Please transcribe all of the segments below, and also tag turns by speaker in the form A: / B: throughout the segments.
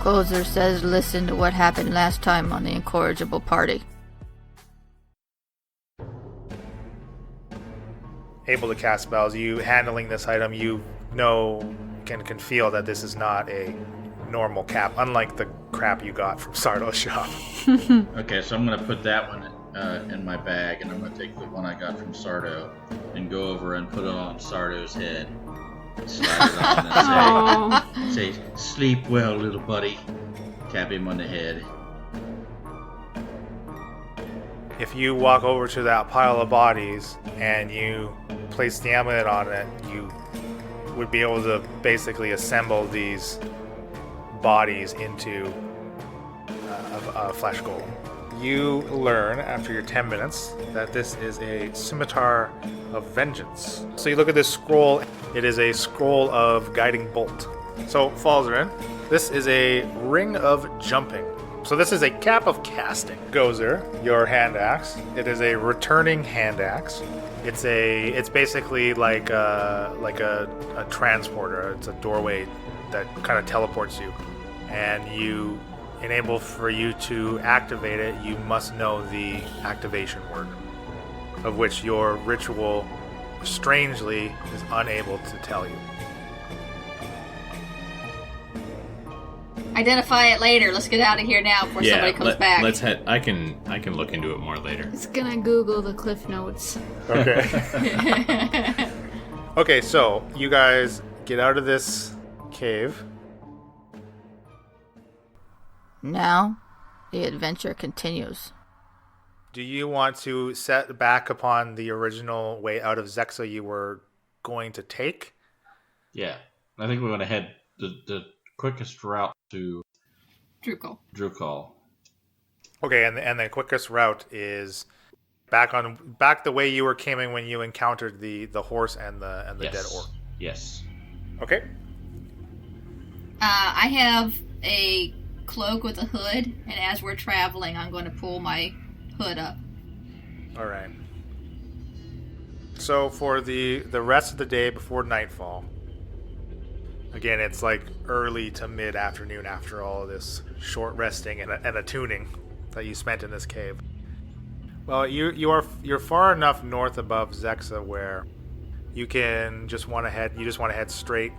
A: Gozer says listen to what happened last time on the Incorrigible party.
B: Able to cast spells. You handling this item, you know, can feel that this is not a normal cap, unlike the crap you got from Sardo's shop.
C: Okay, so I'm going to put that one in my bag, and I'm going to take the one I got from Sardo and go over and put it on Sardo's head. Slide it on and say, sleep well, little buddy. Tap him on the head.
B: If you walk over to that pile of bodies and you place the amulet on it, you would be able to basically assemble these bodies into a flesh golem. You learn after your 10 minutes that this is a scimitar of vengeance. So you look at this scroll. It is a scroll of guiding bolt. So Falzarin, this is a ring of jumping. So this is a cap of casting. Gozer, your hand axe. It is a returning hand axe. It's basically like a transporter. It's a doorway that kind of teleports you, and you enable for you to activate it. You must know the activation word, of which your ritual strangely is unable to tell you.
D: Identify it later. Let's get out of here now before somebody comes back.
E: Let's head. I can look into it more later.
A: It's gonna Google the Cliff Notes.
B: Okay. Okay, so you guys get out of this cave.
A: Now, the adventure continues.
B: Do you want to set back upon the original way out of Zexa you were going to take?
C: Yeah, I think we're going to head the quickest route to Drukhall.
B: Okay, and the quickest route is back the way you were coming when you encountered the horse and the
C: Yes.
B: dead orc.
C: Yes.
B: Okay.
D: I have a cloak with a hood, and as we're traveling, I'm going to pull my hood up.
B: All right. So for the rest of the day before nightfall, again, it's like early to mid-afternoon after all of this short resting and a tuning that you spent in this cave. Well, you're far enough north above Zexa where you just want to head straight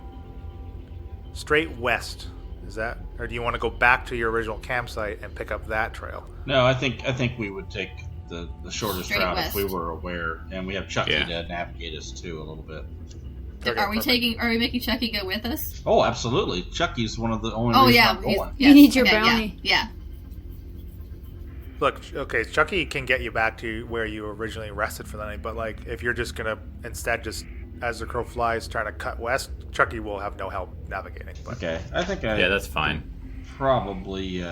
B: west. Is that, or do you want to go back to your original campsite and pick up that trail?
C: No, I think we would take the shortest
D: Straight
C: route
D: west.
C: if we were aware, and we have Chucky to navigate us too a little bit.
B: Okay,
D: Are we making Chucky go with us?
C: Oh, absolutely. Chucky's one of the only reasons I'm going.
A: You need your bounty.
D: Yeah.
B: Look, okay, Chucky can get you back to where you originally rested for the night, but like if you're just gonna instead just as the crow flies trying to cut west, Chucky will have no help navigating. But.
C: Okay, I think
E: that's fine.
C: Probably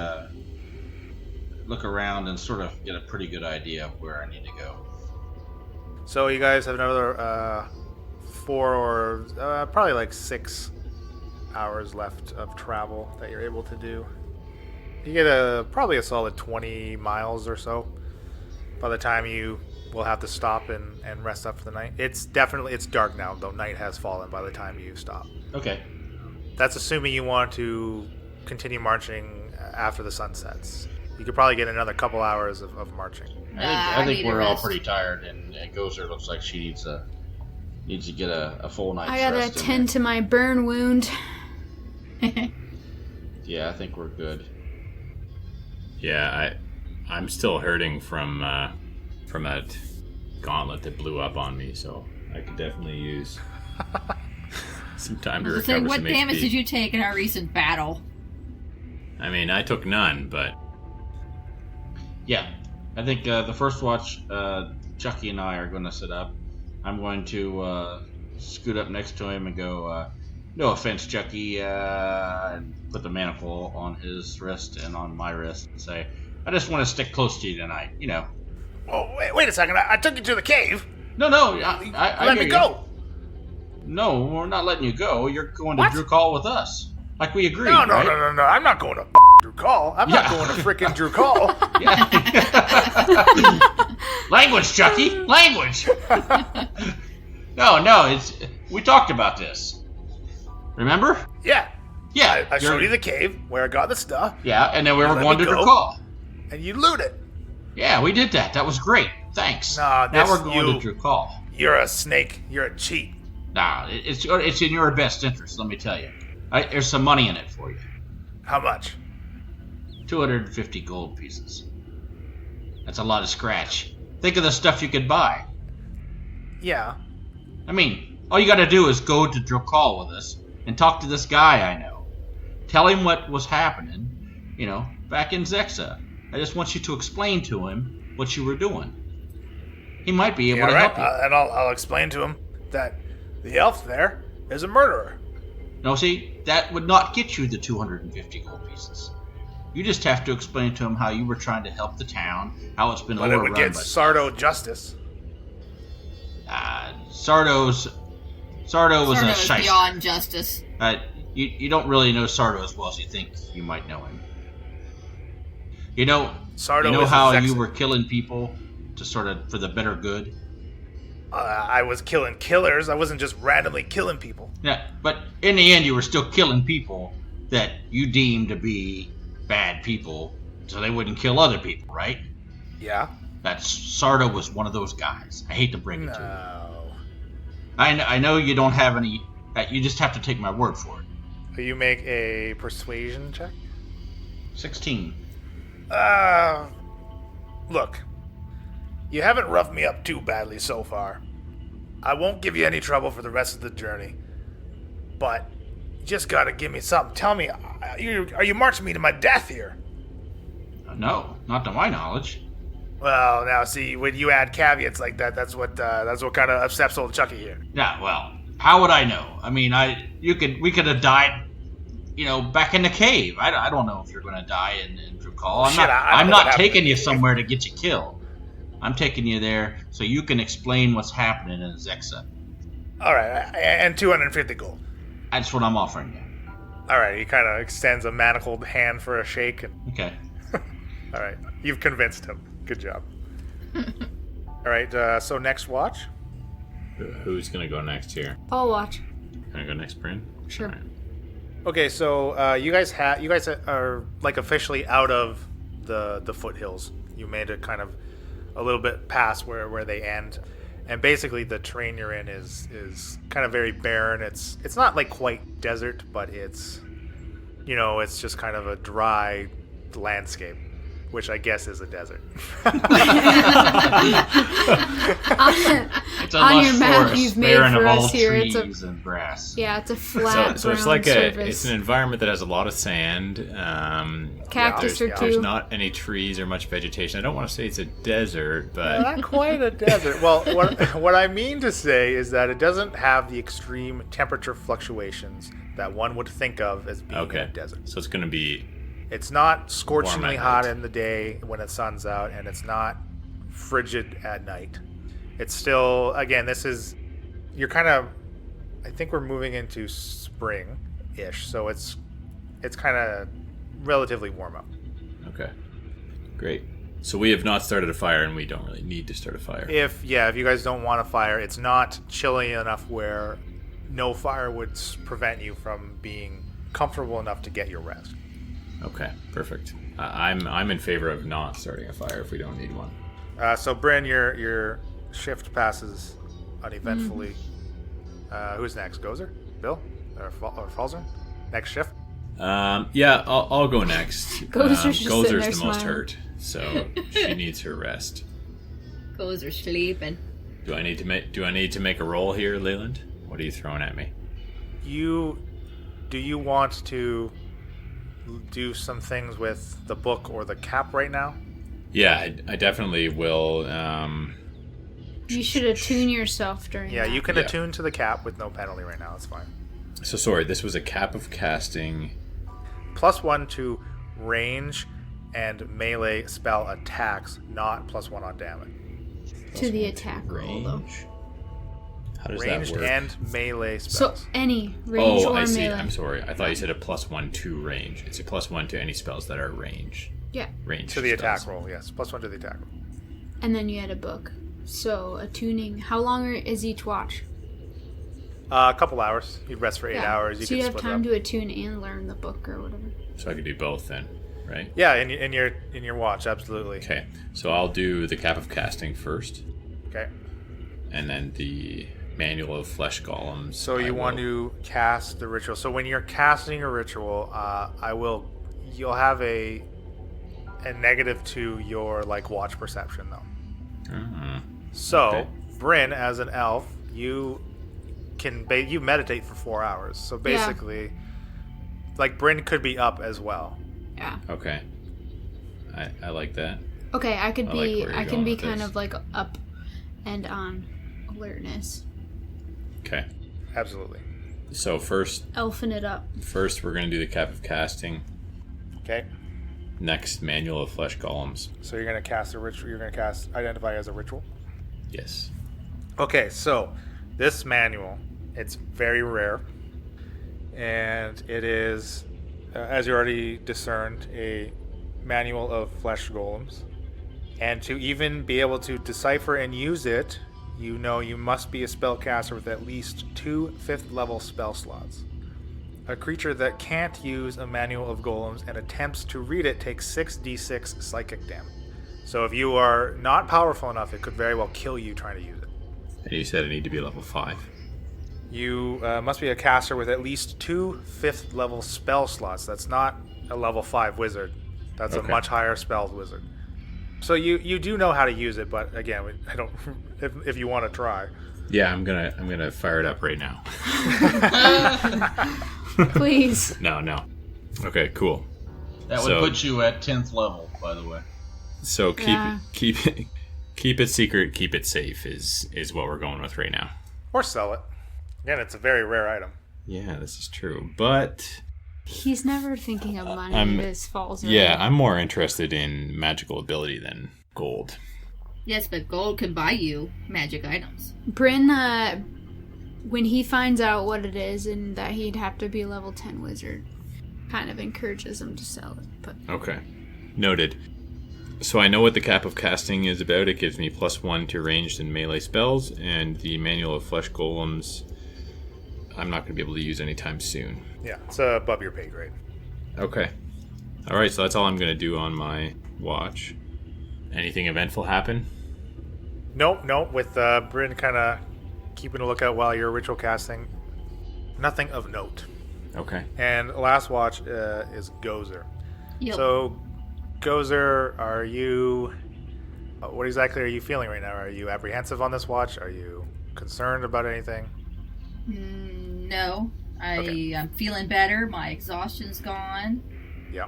C: look around and sort of get a pretty good idea of where I need to go.
B: So you guys have another 4 or probably like 6 hours left of travel that you're able to do. You get probably a solid 20 miles or so by the time you will have to stop and rest up for the night. It's dark now, though night has fallen by the time you stop.
C: Okay.
B: That's assuming you want to continue marching after the sun sets. You could probably get another couple hours of marching.
C: I think
D: need
C: we're
D: a
C: all
D: rest.
C: pretty tired, and Gozer looks like she needs to get a full night's
A: I gotta
C: rest.
A: attend to my burn wound.
C: Yeah, I think we're good.
E: Yeah, I'm still hurting from that gauntlet that blew up on me, so I could definitely use some time to recover
D: What
E: some
D: damage
E: HP.
D: did you take in our recent battle?
E: I mean, I took none, but
C: Yeah, I think the first watch, Chucky and I are going to sit up. I'm going to scoot up next to him and go, no offense, Chucky, and put the manacle on his wrist and on my wrist and say, I just want to stick close to you tonight, you know.
B: Oh, wait a second. I took you to the cave.
C: No, I
B: Let
C: hear
B: me
C: you.
B: go.
C: No, we're not letting you go. You're going
B: What?
C: to Drukhall with us. Like we agreed,
B: No.
C: right?
B: I'm not going to Drukhall. I'm not going to frickin' Drukhall.
C: Language, Chucky! Language! No, we talked about this. Remember?
B: Yeah.
C: Yeah.
B: I showed you the cave where I got the stuff.
C: Yeah, and then we were
B: let
C: going
B: me
C: to
B: go.
C: Drukhall.
B: And you loot it.
C: Yeah, we did that. That was great. Thanks.
B: Nah,
C: now we're going to Drukhall.
B: You're a snake. You're a cheat.
C: Nah, it's in your best interest, let me tell you. There's some money in it for you.
B: How much?
C: 250 gold pieces. That's a lot of scratch. Think of the stuff you could buy.
B: Yeah.
C: I mean, all you gotta do is go to Drukhall with us and talk to this guy I know. Tell him what was happening, back in Zexa. I just want you to explain to him what you were doing. He might be able to help you.
B: And I'll explain to him that the elf there is a murderer.
C: No, see, that would not get you the 250 gold pieces. You just have to explain to him how you were trying to help the town, how it's been overrun.
B: But it would get Sardo justice.
C: Sardo was a shyster.
D: Beyond justice.
C: You don't really know Sardo as well as you think you might know him. Sardo how you were killing people to sort of for the better good?
B: I was killing killers. I wasn't just randomly killing people.
C: Yeah, but in the end, you were still killing people that you deemed to be bad people, so they wouldn't kill other people, right?
B: Yeah.
C: Sardo was one of those guys. I hate to break it to
B: No.
C: you. I know you don't have any. You just have to take my word for it.
B: Will you make a persuasion check?
C: 16.
B: Look. You haven't roughed me up too badly so far. I won't give you any trouble for the rest of the journey. But you just gotta give me something. Tell me, are you marching me to my death here?
C: No, not to my knowledge.
B: Well, now see, when you add caveats like that, that's what kind of upsets old Chucky here.
C: Yeah, well, how would I know? I mean, we could have died, back in the cave. I don't know if you're gonna die in Drukhall. I'm not taking you somewhere to get you killed. I'm taking you there so you can explain what's happening in Zexa.
B: All right, and 250 gold.
C: That's what I'm offering you.
B: All right, he kind of extends a manacled hand for a shake.
C: Okay.
B: All right, you've convinced him. Good job. All right, so next watch.
E: Who's gonna go next here?
A: I'll watch.
E: Can I go next, Bryn?
A: Sure.
E: Right.
B: Okay, so you guys are like officially out of the foothills. You made it kind of a little bit past where they end, and basically the terrain you're in is kind of very barren. It's not like quite desert, but it's just kind of a dry landscape, which I guess is a desert.
C: It's a
A: On
C: lush
A: your map
C: forest,
A: you've made
C: barren
A: for
C: of all
A: us here,
C: trees and grass.
A: Yeah, it's a flat
E: So it's
A: brown
E: like
A: surface.
E: it's an environment that has a lot of sand.
A: Cactus or two.
E: There's not any trees or much vegetation. I don't want to say it's a desert, but
B: Not quite a desert. Well, what I mean to say is that it doesn't have the extreme temperature fluctuations that one would think of as being in a desert.
E: So it's going to be.
B: It's not scorchingly
E: Warm at
B: hot
E: night.
B: in the day when the sun's out, and it's not frigid at night. It's still, again, you're kind of, I think we're moving into spring-ish, so it's kind of relatively warm out.
E: Okay. Great. So we have not started a fire, and we don't really need to start a fire.
B: If you guys don't want a fire, it's not chilly enough where no fire would prevent you from being comfortable enough to get your rest.
E: Okay, perfect. I'm in favor of not starting a fire if we don't need one.
B: So Bryn, your shift passes uneventfully. Who's next? Gozer? Bill? Or Falzer? Next shift?
E: Yeah, I'll go next.
A: Gozer's just sitting
E: Gozer's
A: there
E: the most
A: smiling.
E: hurt, so she needs her rest.
D: Goes are sleeping.
E: Do I need to make a roll here, Leyland? What are you throwing at me?
B: Do you want to do some things with the book or the cap right now?
E: Yeah, I definitely will.
A: You should attune yourself during
B: Yeah,
A: that.
B: you can
E: Yeah.
B: attune to the cap with no penalty right now. It's fine.
E: So sorry, this was a cap of casting.
B: +1 to range and melee spell attacks, not +1 on damage.
A: To the attack roll, though.
E: Range. How does
B: Ranged
E: that work?
B: and melee
A: So
B: spells.
A: any range
E: Oh,
A: or
E: I see.
A: melee.
E: I'm sorry. I thought you said a +1 to range. It's a +1 to any spells that are range.
A: Yeah,
E: Range
B: To the attack
E: spells.
B: roll, yes. +1 to the attack roll.
A: and then you had a book. So attuning. How long is each watch?
B: A couple hours. You'd rest for 8 hours.
F: So you have
B: split
F: time
B: up.
F: to attune and learn the book or whatever.
E: So I could do both then, right?
B: Yeah, in your watch, absolutely.
E: Okay. So I'll do the Cap of Casting first,
B: Okay.
E: and then the Manual of Flesh Golems.
B: So you want to cast the ritual. So when you're casting a ritual, you'll have a negative to your watch perception though. So
E: Okay.
B: Bryn, as an elf, you meditate for 4 hours. So basically, Bryn could be up as well.
F: Yeah.
E: Okay. I like that.
F: Okay, I could
E: I like
F: be.
E: where you're
F: I can
E: going
F: be
E: with
F: kind
E: this.
F: of up and on alertness,
E: Okay.
B: Absolutely.
E: So first
F: elfing it up.
E: we're gonna do the Cap of Casting.
B: Okay.
E: Next, Manual of Flesh Golems.
B: So you're gonna cast a ritual. You're gonna cast identify as a ritual.
E: Yes.
B: Okay, so this manual, it's very rare, and it is, as you already discerned, a manual of flesh golems. And to even be able to decipher and use it, you must be a spellcaster with at least 2 5th level spell slots. A creature that can't use a manual of golems and attempts to read it takes 6d6 psychic damage. So if you are not powerful enough, it could very well kill you trying to use it.
E: And you said I need to be level 5.
B: You must be a caster with at least 2 5th level spell slots. That's not a level 5 wizard. That's a
E: Okay.
B: much higher spell wizard. So you do know how to use it, but again, I don't. If you want to try,
E: Yeah, I'm gonna fire it up right now.
F: Please.
E: No. Okay, cool.
C: That would put you at 10th level, by the way.
E: So
F: Yeah.
E: keep it secret, keep it safe is what we're going with right now.
B: or sell it. Again, it's a very rare item.
E: Yeah, this is true. But
F: He's never thinking of money if this falls right.
E: yeah, I'm more interested in magical ability than gold.
D: Yes, but gold can buy you magic items.
F: Bryn, when he finds out what it is and that he'd have to be a level 10 wizard, kind of encourages him to sell it. But
E: Okay. Noted. So I know what the Cap of Casting is about. It gives me +1 to ranged and melee spells, and the Manual of Flesh Golems I'm not going to be able to use anytime soon.
B: Yeah, it's above your pay grade.
E: Okay. Alright, so that's all I'm going to do on my watch. Anything eventful happen?
B: Nope. With Bryn kind of keeping a lookout while you're ritual casting, nothing of note.
E: Okay.
B: And last watch is Gozer.
D: Yep.
B: So, Gozer, are you... what exactly are you feeling right now? Are you apprehensive on this watch? Are you concerned about anything?
D: No. I'm feeling better. My exhaustion's gone.
B: Yeah.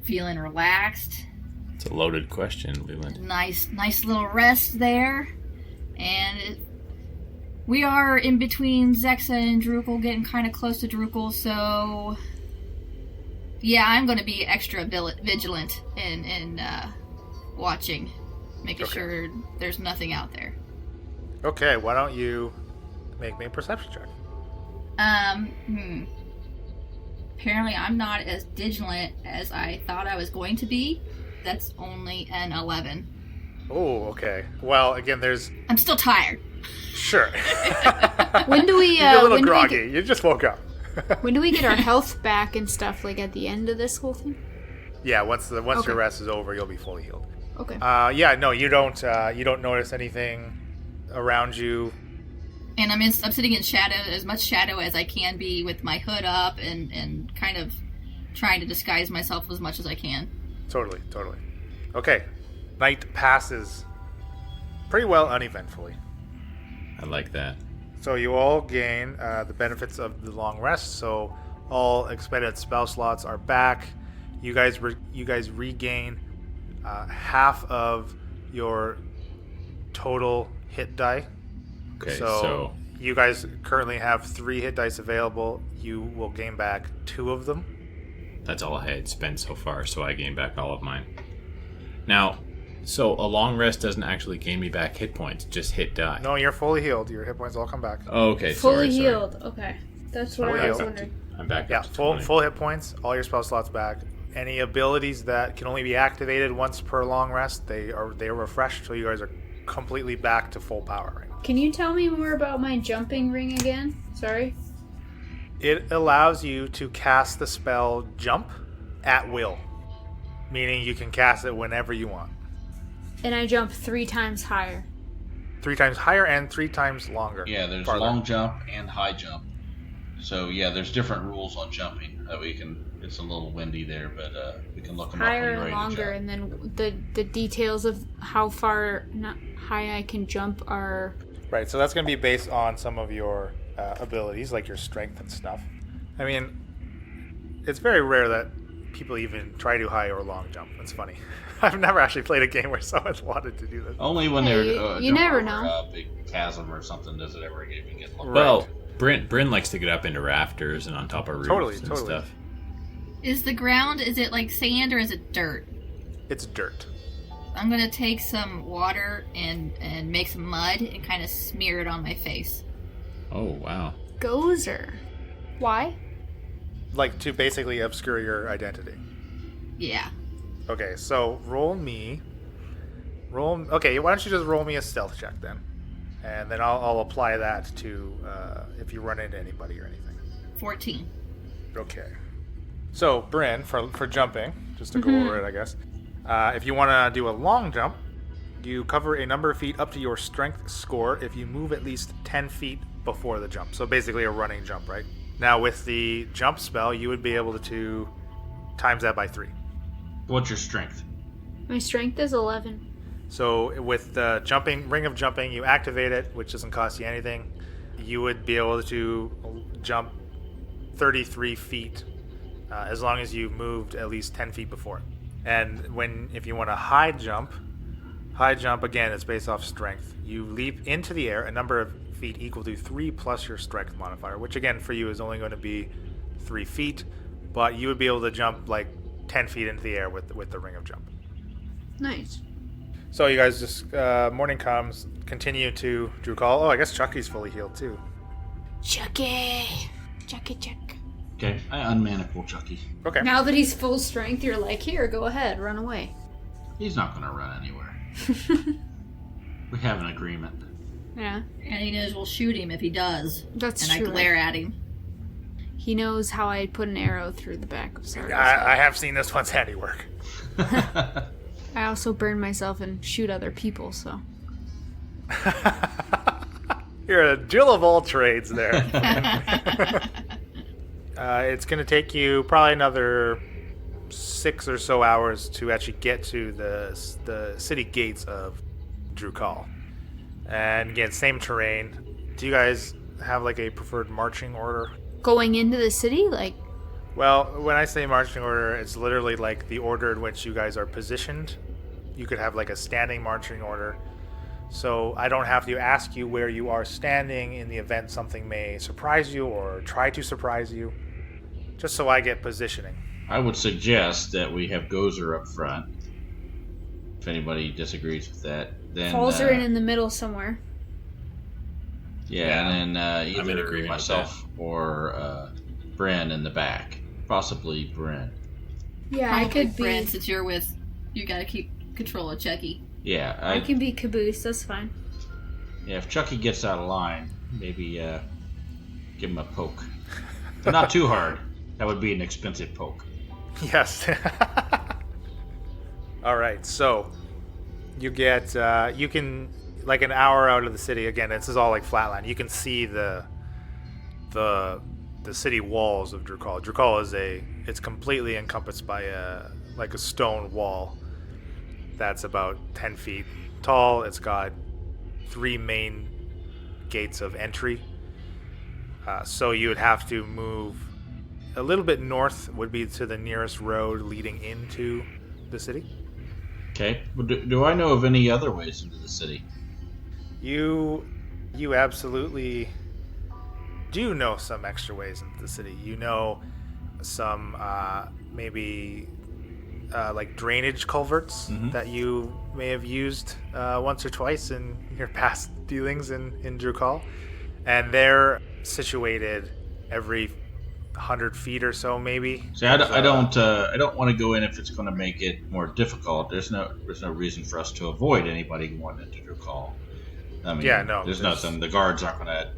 D: Feeling relaxed.
E: It's a loaded question, Leland.
D: Nice little rest there. And we are in between Zexa and Drukhall, getting kind of close to Drukhall, so... Yeah, I'm going to be extra vigilant in watching, making sure there's nothing out there.
B: Okay, why don't you make me a perception check?
D: Apparently I'm not as vigilant as I thought I was going to be. That's only an 11.
B: Oh, okay. Well, again, there's...
D: I'm still tired.
B: Sure.
F: when do we?
B: You're a little
F: when do we
B: groggy.
F: get,
B: You just woke up.
F: when do we get our health back and stuff? Like at the end of this whole thing?
B: Yeah, once your
F: Okay.
B: rest is over, you'll be fully healed.
F: Okay.
B: No, you don't notice anything around you.
D: And I'm sitting in shadow, as much shadow as I can be, with my hood up and kind of trying to disguise myself as much as I can.
B: Totally. Okay. Night passes pretty well uneventfully.
E: I like that.
B: So you all gain the benefits of the long rest. So all expended spell slots are back. You guys regain half of your total hit die.
E: Okay,
B: So you guys currently have 3 hit dice available. You will gain back 2 of them.
E: that's all I had spent so far, so I gained back all of mine. Now, so a long rest doesn't actually gain me back hit points, just hit die.
B: No, you're fully healed. Your hit points all come back.
E: Oh, okay,
F: Fully
E: sorry.
F: healed. Okay. That's what
B: Fully
F: I was
B: healed.
F: wondering.
E: I'm back
B: Yeah,
E: up to
B: full
E: 20.
B: full hit points. All your spell slots back. Any abilities that can only be activated once per long rest, they are refreshed. So you guys are completely back to full power right now.
F: Can you tell me more about my jumping ring again? Sorry.
B: It allows you to cast the spell Jump at will, meaning you can cast it whenever you want.
F: And I jump 3 times higher.
B: 3 times higher and 3 times longer.
C: Yeah, there's
B: farther.
C: long jump and high jump. So yeah, there's different rules on jumping that we can. It's a little windy there, but we can look them up when
F: Higher
C: you're
F: and
C: ready
F: longer,
C: to
F: and then the details of how far not high I can jump are...
B: Right, so that's going to be based on some of your abilities, like your strength and stuff. I mean, it's very rare that people even try to high or long jump. It's funny. I've never actually played a game where someone wanted to do this.
C: Only when
F: Hey,
C: they're
F: you
C: jumping
F: never
C: over
F: know.
C: a big chasm or something does it ever even get looked.
E: Well, Bryn likes to get up into rafters and on top of roofs and stuff.
D: Is the ground, is it like sand or is it dirt?
B: It's dirt.
D: I'm gonna take some water and make some mud and kind of smear it on my face.
E: Oh, wow.
F: Gozer. Why?
B: Like, to basically obscure your identity.
D: Yeah.
B: Okay, so okay, why don't you just roll me a stealth check then? And then I'll apply that to if you run into anybody or anything.
D: 14.
B: Okay. So, Bryn, for jumping, just to go over it, I guess. If you want to do a long jump, you cover a number of feet up to your strength score if you move at least 10 feet before the jump. So basically a running jump, right? Now, with the jump spell, you would be able to times that by 3.
C: What's your strength?
F: My strength is 11.
B: So with the ring of jumping, you activate it, which doesn't cost you anything. You would be able to jump 33 feet as long as you moved at least 10 feet before it. And if you want to high jump, again, it's based off strength. You leap into the air a number of feet equal to 3 plus your strength modifier, which again for you is only going to be 3 feet, but you would be able to jump like 10 feet into the air with the ring of jump.
F: Nice.
B: So you guys just, morning comes, continue to Drukhall. Oh, I guess Chucky's fully healed too.
F: Chucky. Chuck.
C: Okay, I unmanacle Chucky.
B: Okay.
F: Now that he's full strength, you're like, here, go ahead, run away.
C: He's not going to run anywhere. We have an agreement.
F: Yeah.
D: And he knows we'll shoot him if he does.
F: That's
D: and
F: true.
D: I glare at him.
F: He knows how I put an arrow through the back of Sarah's
B: I have seen this one's handiwork.
F: I also burn myself and shoot other people, so.
B: You're a Jill of all trades there. It's going to take you probably another 6 or so hours to actually get to the city gates of Drukhall. And again, same terrain. Do you guys have like a preferred marching order?
F: Going into the city? Like,
B: Well, when I say marching order, it's literally like the order in which you guys are positioned. You could have like a standing marching order. So I don't have to ask you where you are standing in the event something may surprise you or try to surprise you. Just so I get positioning.
C: I would suggest that we have Gozer up front. If anybody disagrees with that, then
F: falls are in the middle somewhere.
C: Yeah, and then
E: I'm in
C: either
E: agreement with
C: myself or Bryn in the back, possibly Bryn.
F: Yeah, I could be.
D: Brand, since you're with, you gotta keep control of Chucky.
C: Yeah,
F: I can be caboose. That's fine.
C: Yeah, if Chucky gets out of line, maybe give him a poke. But not too hard. That would be an expensive poke.
B: Yes. All right, so you get you can like an hour out of the city. Again, this is all like flatland. You can see the city walls of Drukhall. Drukhall is it's completely encompassed by a stone wall that's about 10 feet tall. It's got 3 main gates of entry. So you would have to move a little bit north would be to the nearest road leading into the city.
C: Okay. But do I know of any other ways into the city?
B: You absolutely do know some extra ways into the city. You know some maybe like drainage culverts that you may have used once or twice in your past dealings in Drukhall. And they're situated every 100 feet or so, maybe.
C: See, I don't want to go in if it's going to make it more difficult. There's no reason for us to avoid anybody going into Drukhall. I mean,
B: Yeah, no,
C: there's
B: there's-
C: nothing. The guards aren't going to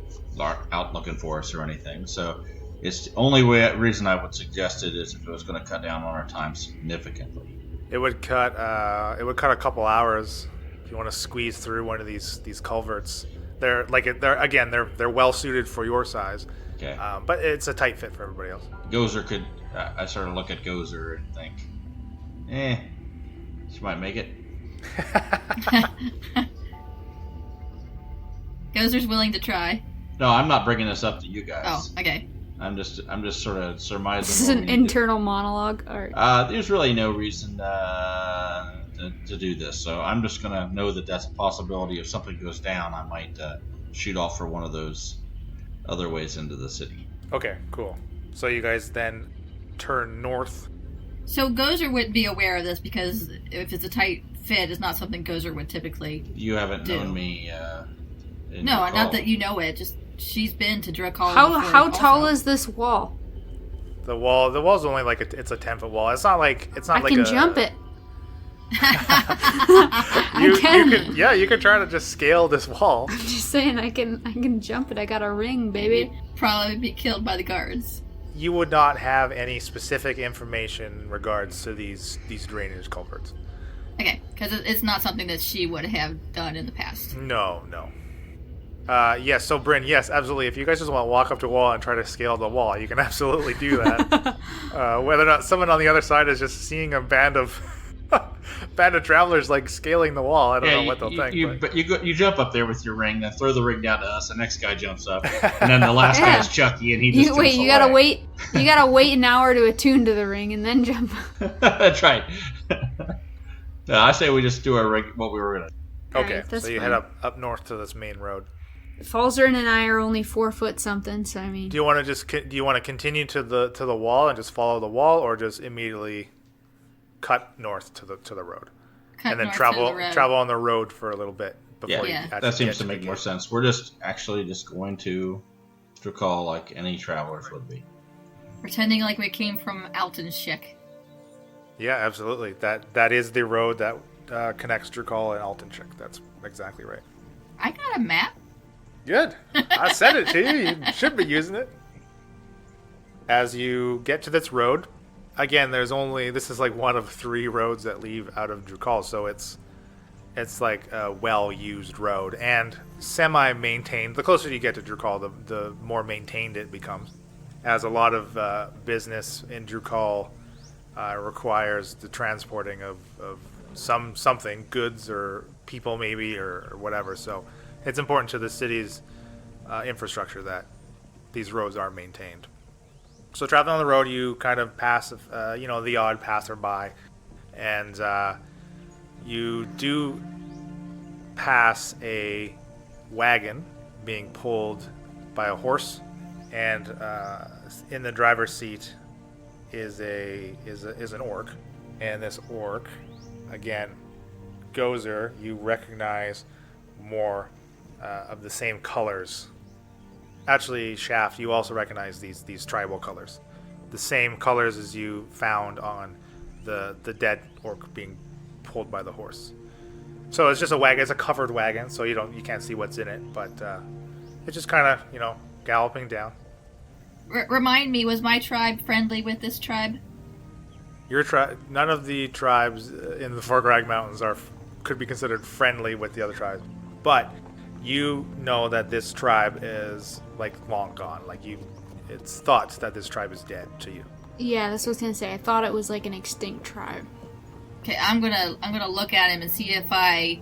C: out looking for us or anything. So it's the only reason I would suggest it is if it was going to cut down on our time significantly.
B: It would cut a couple hours if you want to squeeze through one of these culverts. They're well suited for your size.
C: Okay.
B: But it's a tight fit for everybody else.
C: Gozer could. I sort of look at Gozer and think, she might make it.
D: Gozer's willing to try.
C: No, I'm not bringing this up to you guys.
D: Oh, okay.
C: I'm just sort of surmising.
F: This is
C: what
F: an
C: we need to-
F: internal monologue. All right.
C: There's really no reason to do this, so I'm just gonna know that that's a possibility. If something goes down, I might shoot off for one of those other ways into the city.
B: Okay, cool. So you guys then turn north.
D: So Gozer wouldn't be aware of this because if it's a tight fit, it's not something Gozer would typically.
C: You haven't
D: Do.
C: known me. In
D: No,
C: Drukhall.
D: not that you know it. Just she's been to Drukhall.
F: How tall is this wall?
B: The wall's only like it's a 10-foot wall. It's not
F: I
B: like
F: can
B: a,
F: jump it.
B: You
F: can.
B: you can try to just scale this wall.
F: I'm just saying, I can jump it. I got a ring, baby.
D: Probably be killed by the guards.
B: You would not have any specific information in regards to these drainage culverts.
D: Okay, because it's not something that she would have done in the past.
B: No. Yes, so Bryn, yes, absolutely. If you guys just want to walk up to a wall and try to scale the wall, you can absolutely do that. Whether or not someone on the other side is just seeing a band of travelers like scaling the wall, I don't know what they'll think.
C: But you jump up there with your ring, then throw the ring down to us. The next guy jumps up, and then the last guy is Chucky, and he just jumps
F: You
C: away.
F: gotta wait. You gotta wait an hour to attune to the ring and then jump.
C: That's right. No, I say we just do our ring. What we were gonna.
B: Okay,
F: Alright, that's
B: so you
F: fine.
B: head up north to this main road.
F: Falzern and I are only 4 foot something, so I mean.
B: Do you want to continue to the wall and just follow the wall, or just immediately cut north to the road,
D: Cut
B: and then
D: north
B: travel
D: to the road.
B: travel on the road for a little bit before
D: Yeah.
B: you actually
C: That seems
B: get
C: to
B: the
C: make more
B: gate.
C: sense. We're just going to Drukhall like any travelers would be.
D: Pretending like we came from Altenshek.
B: Yeah, absolutely. That is the road that connects Drukhall and Altenshek. That's exactly right.
D: I got a map.
B: Good. I said it to you. You should be using it. As you get to this road, again, this is like one of 3 roads that leave out of Drukhall, so it's like a well-used road and semi-maintained. The closer you get to Drukhall, the more maintained it becomes, as a lot of business in Drukhall requires the transporting of something, goods or people maybe, or whatever. So it's important to the city's infrastructure that these roads are maintained. So traveling on the road, you kind of pass, the odd passerby, and you do pass a wagon being pulled by a horse, and in the driver's seat is an orc, and this orc, again, Gozer, you recognize more of the same colors. Actually, Shaft, you also recognize these tribal colors, the same colors as you found on the dead orc being pulled by the horse. So it's just a wagon. It's a covered wagon, so you can't see what's in it, but it's just kind of galloping down.
D: Remind me, was my tribe friendly with this tribe?
B: Your tribe, none of the tribes in the Forgrag Mountains could be considered friendly with the other tribes, but you know that this tribe is like long gone. Like it's thought that this tribe is dead to you.
F: Yeah, that's what I was gonna say. I thought it was like an extinct tribe.
D: Okay, I'm gonna look at him and see if I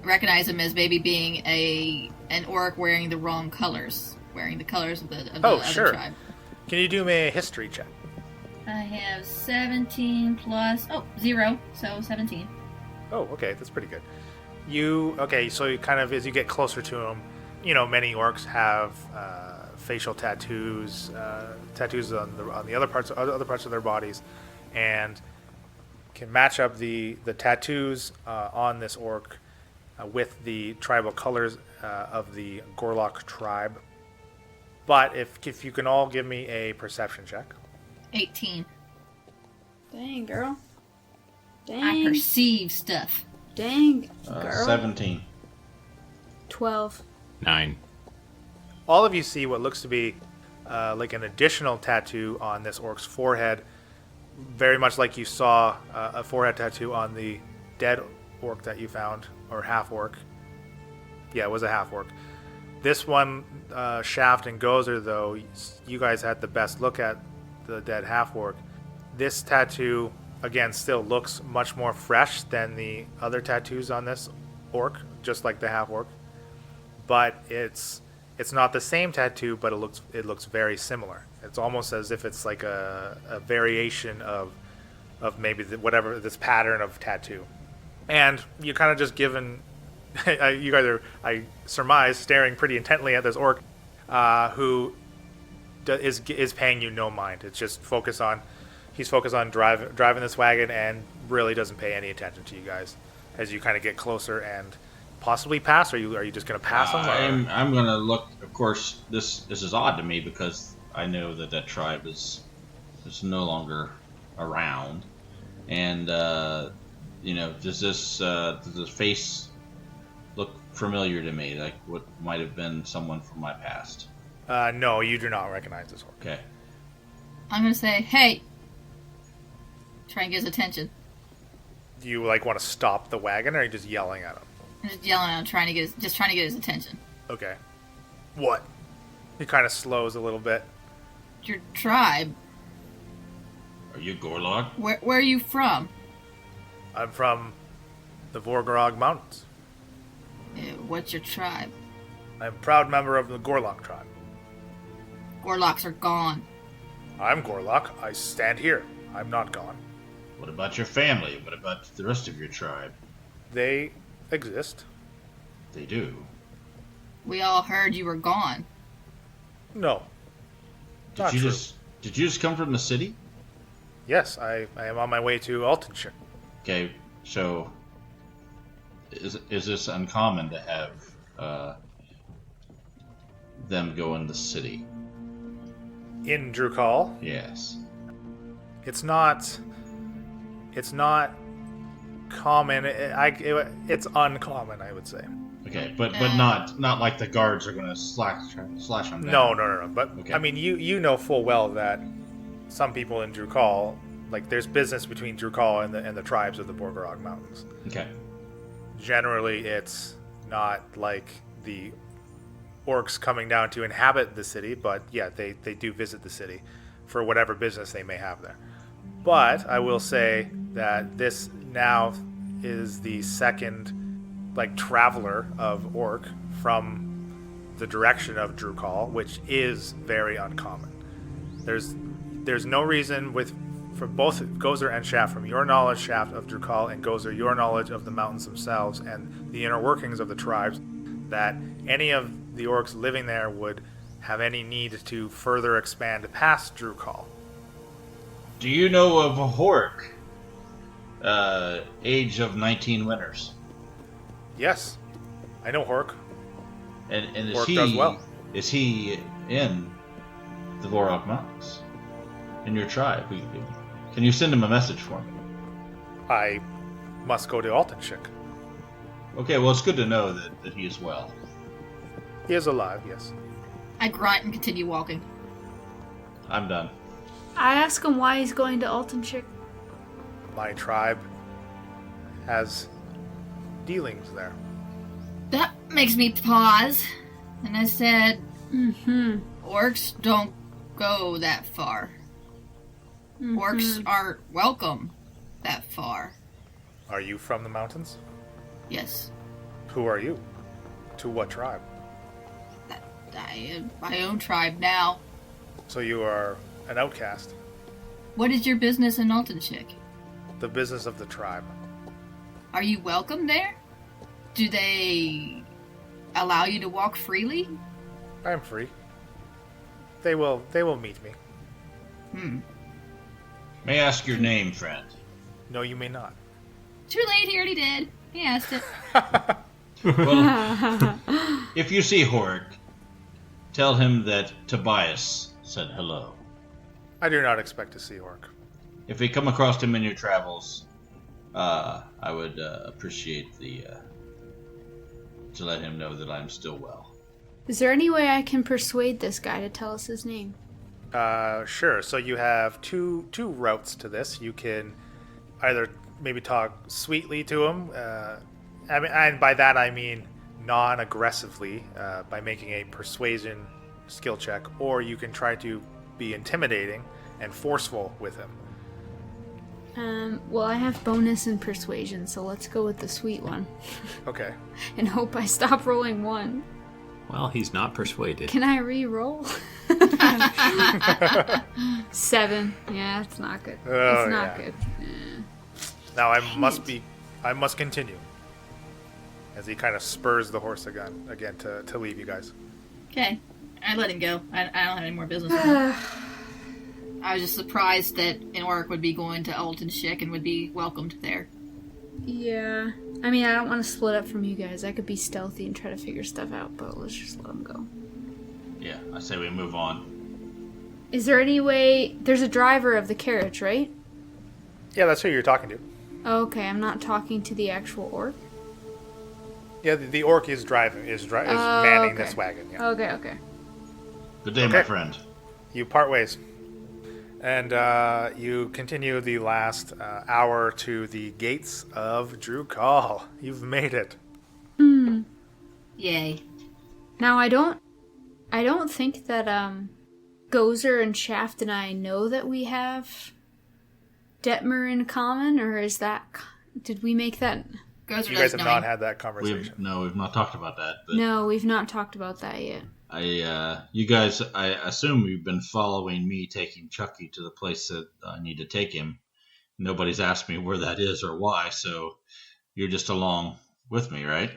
D: recognize him as maybe being an orc wearing the wrong colors, wearing the colors of the other
B: sure.
D: tribe.
B: Can you do me a history check?
D: I have 17 plus 0, so 17.
B: Oh, okay, that's pretty good. So you kind of, as you get closer to him, many orcs have facial tattoos, tattoos on the other parts of their bodies, and can match up the tattoos on this orc with the tribal colors of the Gorlock tribe. But if you can all give me a perception check.
D: 18.
F: Dang, girl.
D: I
F: Dang.
D: perceive stuff.
F: Dang, girl.
C: 17.
F: 12.
E: 9.
B: All of you see what looks to be like an additional tattoo on this orc's forehead, very much like you saw a forehead tattoo on the dead orc that you found, or half orc. Yeah, it was a half orc. This one, Shaft and Gozer, though, you guys had the best look at the dead half orc. This tattoo, again, still looks much more fresh than the other tattoos on this orc, just like the half orc. But it's not the same tattoo, but it looks very similar. It's almost as if it's like a variation of maybe whatever this pattern of tattoo. And you kind of just given, you guys are, I surmise, staring pretty intently at this orc, who is paying you no mind. It's just he's focused on driving this wagon and really doesn't pay any attention to you guys as you kind of get closer and possibly pass. Are you just going to pass him?
C: I'm going to look. Of course, this is odd to me because I know that tribe is no longer around, and does this face look familiar to me? Like what might have been someone from my past?
B: No, you do not recognize this orc.
C: Okay.
D: I'm gonna say, hey, try and get his attention.
B: Do you want to stop the wagon, or are you just yelling at him?
D: I'm just yelling at him, trying to get his attention.
B: Okay. What? He kind of slows a little bit.
D: Your tribe.
C: Are you Gorlock?
D: Where are you from?
B: I'm from the Vorgorog Mountains.
D: What's your tribe?
B: I'm a proud member of the Gorlock tribe.
D: Gorlocks are gone.
B: I'm Gorlock. I stand here. I'm not gone.
C: What about your family? What about the rest of your tribe?
B: They exist.
C: They do.
D: We all heard you were gone.
B: No.
C: Did you just come from the city?
B: Yes, I am on my way to Altenshire.
C: Okay, so is this uncommon to have them go in the city?
B: In Drukhall?
C: Yes.
B: It's not common. It's uncommon, I would say.
C: Okay, but not like the guards are going to slash them down.
B: No. But
C: okay.
B: I mean, you know full well that some people in Drukhall, there's business between Drukhall and the tribes of the Vorgorog Mountains.
C: Okay.
B: Generally, it's not like the orcs coming down to inhabit the city, but yeah, they do visit the city for whatever business they may have there. But I will say that this now is the second traveler of orc from the direction of Drukhall, which is very uncommon. There's no reason for both Gozer and Shaft, from your knowledge, Shaft, of Drukhall, and Gozer, your knowledge of the mountains themselves and the inner workings of the tribes, that any of the orcs living there would have any need to further expand past Drukhall.
C: Do you know of a Hork? Age of 19 winters.
B: Yes, I know Hork.
C: And is
B: Hork
C: he
B: does well.
C: Is he in the Vorgorog Mountains? In your tribe? Can you send him a message for me?
B: I must go to Altenshire.
C: Okay, well, it's good to know that he is well.
B: He is alive, yes.
D: I grunt and continue walking.
C: I'm done.
F: I ask him why he's going to Altenshire.
B: My tribe has dealings there.
D: That makes me pause. And I said, orcs don't go that far. Orcs aren't welcome that far.
B: Are you from the mountains?
D: Yes.
B: Who are you? To what tribe?
D: I am my own tribe now.
B: So you are an outcast.
D: What is your business in Altenshire?
B: The business of the tribe.
D: Are you welcome there? Do they allow you to walk freely?
B: I am free. They will meet me.
C: May I ask your name, friend?
B: No, you may not.
D: Too late, he already did. He asked it.
C: Well, if you see Hork, tell him that Tobias said hello.
B: I do not expect to see Hork.
C: If we come across him in your travels, I would appreciate the to let him know that I'm still well.
F: Is there any way I can persuade this guy to tell us his name?
B: Sure. So you have two routes to this. You can either maybe talk sweetly to him, and by that I mean non-aggressively, by making a persuasion skill check, or you can try to be intimidating and forceful with him.
F: Well, I have bonus in persuasion, so let's go with the sweet one.
B: Okay.
F: And hope I stop rolling 1.
E: Well, he's not persuaded.
F: Can I re-roll? 7. Yeah, it's not good.
B: Oh,
F: it's not
B: yeah.
F: good.
B: Now I must continue. As he kind of spurs the horse again to leave you guys.
D: Okay. I let him go. I don't have any more business with him. I was just surprised that an orc would be going to Alton Schick and would be welcomed there.
F: Yeah. I mean, I don't want to split up from you guys. I could be stealthy and try to figure stuff out, but let's just let him go.
C: Yeah, I say we move on.
F: Is there any way... There's a driver of the carriage, right?
B: Yeah, that's who you're talking to.
F: Okay, I'm not talking to the actual orc?
B: Yeah, the orc is manning
F: okay.
B: this wagon. Yeah.
F: Okay.
C: Good day, my friend.
B: You part ways. And you continue the last hour to the gates of Drukhall. You've made it.
D: Yay.
F: Now, I don't think that Gozer and Shaft and I know that we have Detmer in common, or is that... Did we make that...
B: You guys have not had that conversation.
C: We've not talked about that. But
F: no, we've not talked about that yet.
C: You guys, I assume you've been following me taking Chucky to the place that I need to take him. Nobody's asked me where that is or why, so you're just along with me, right?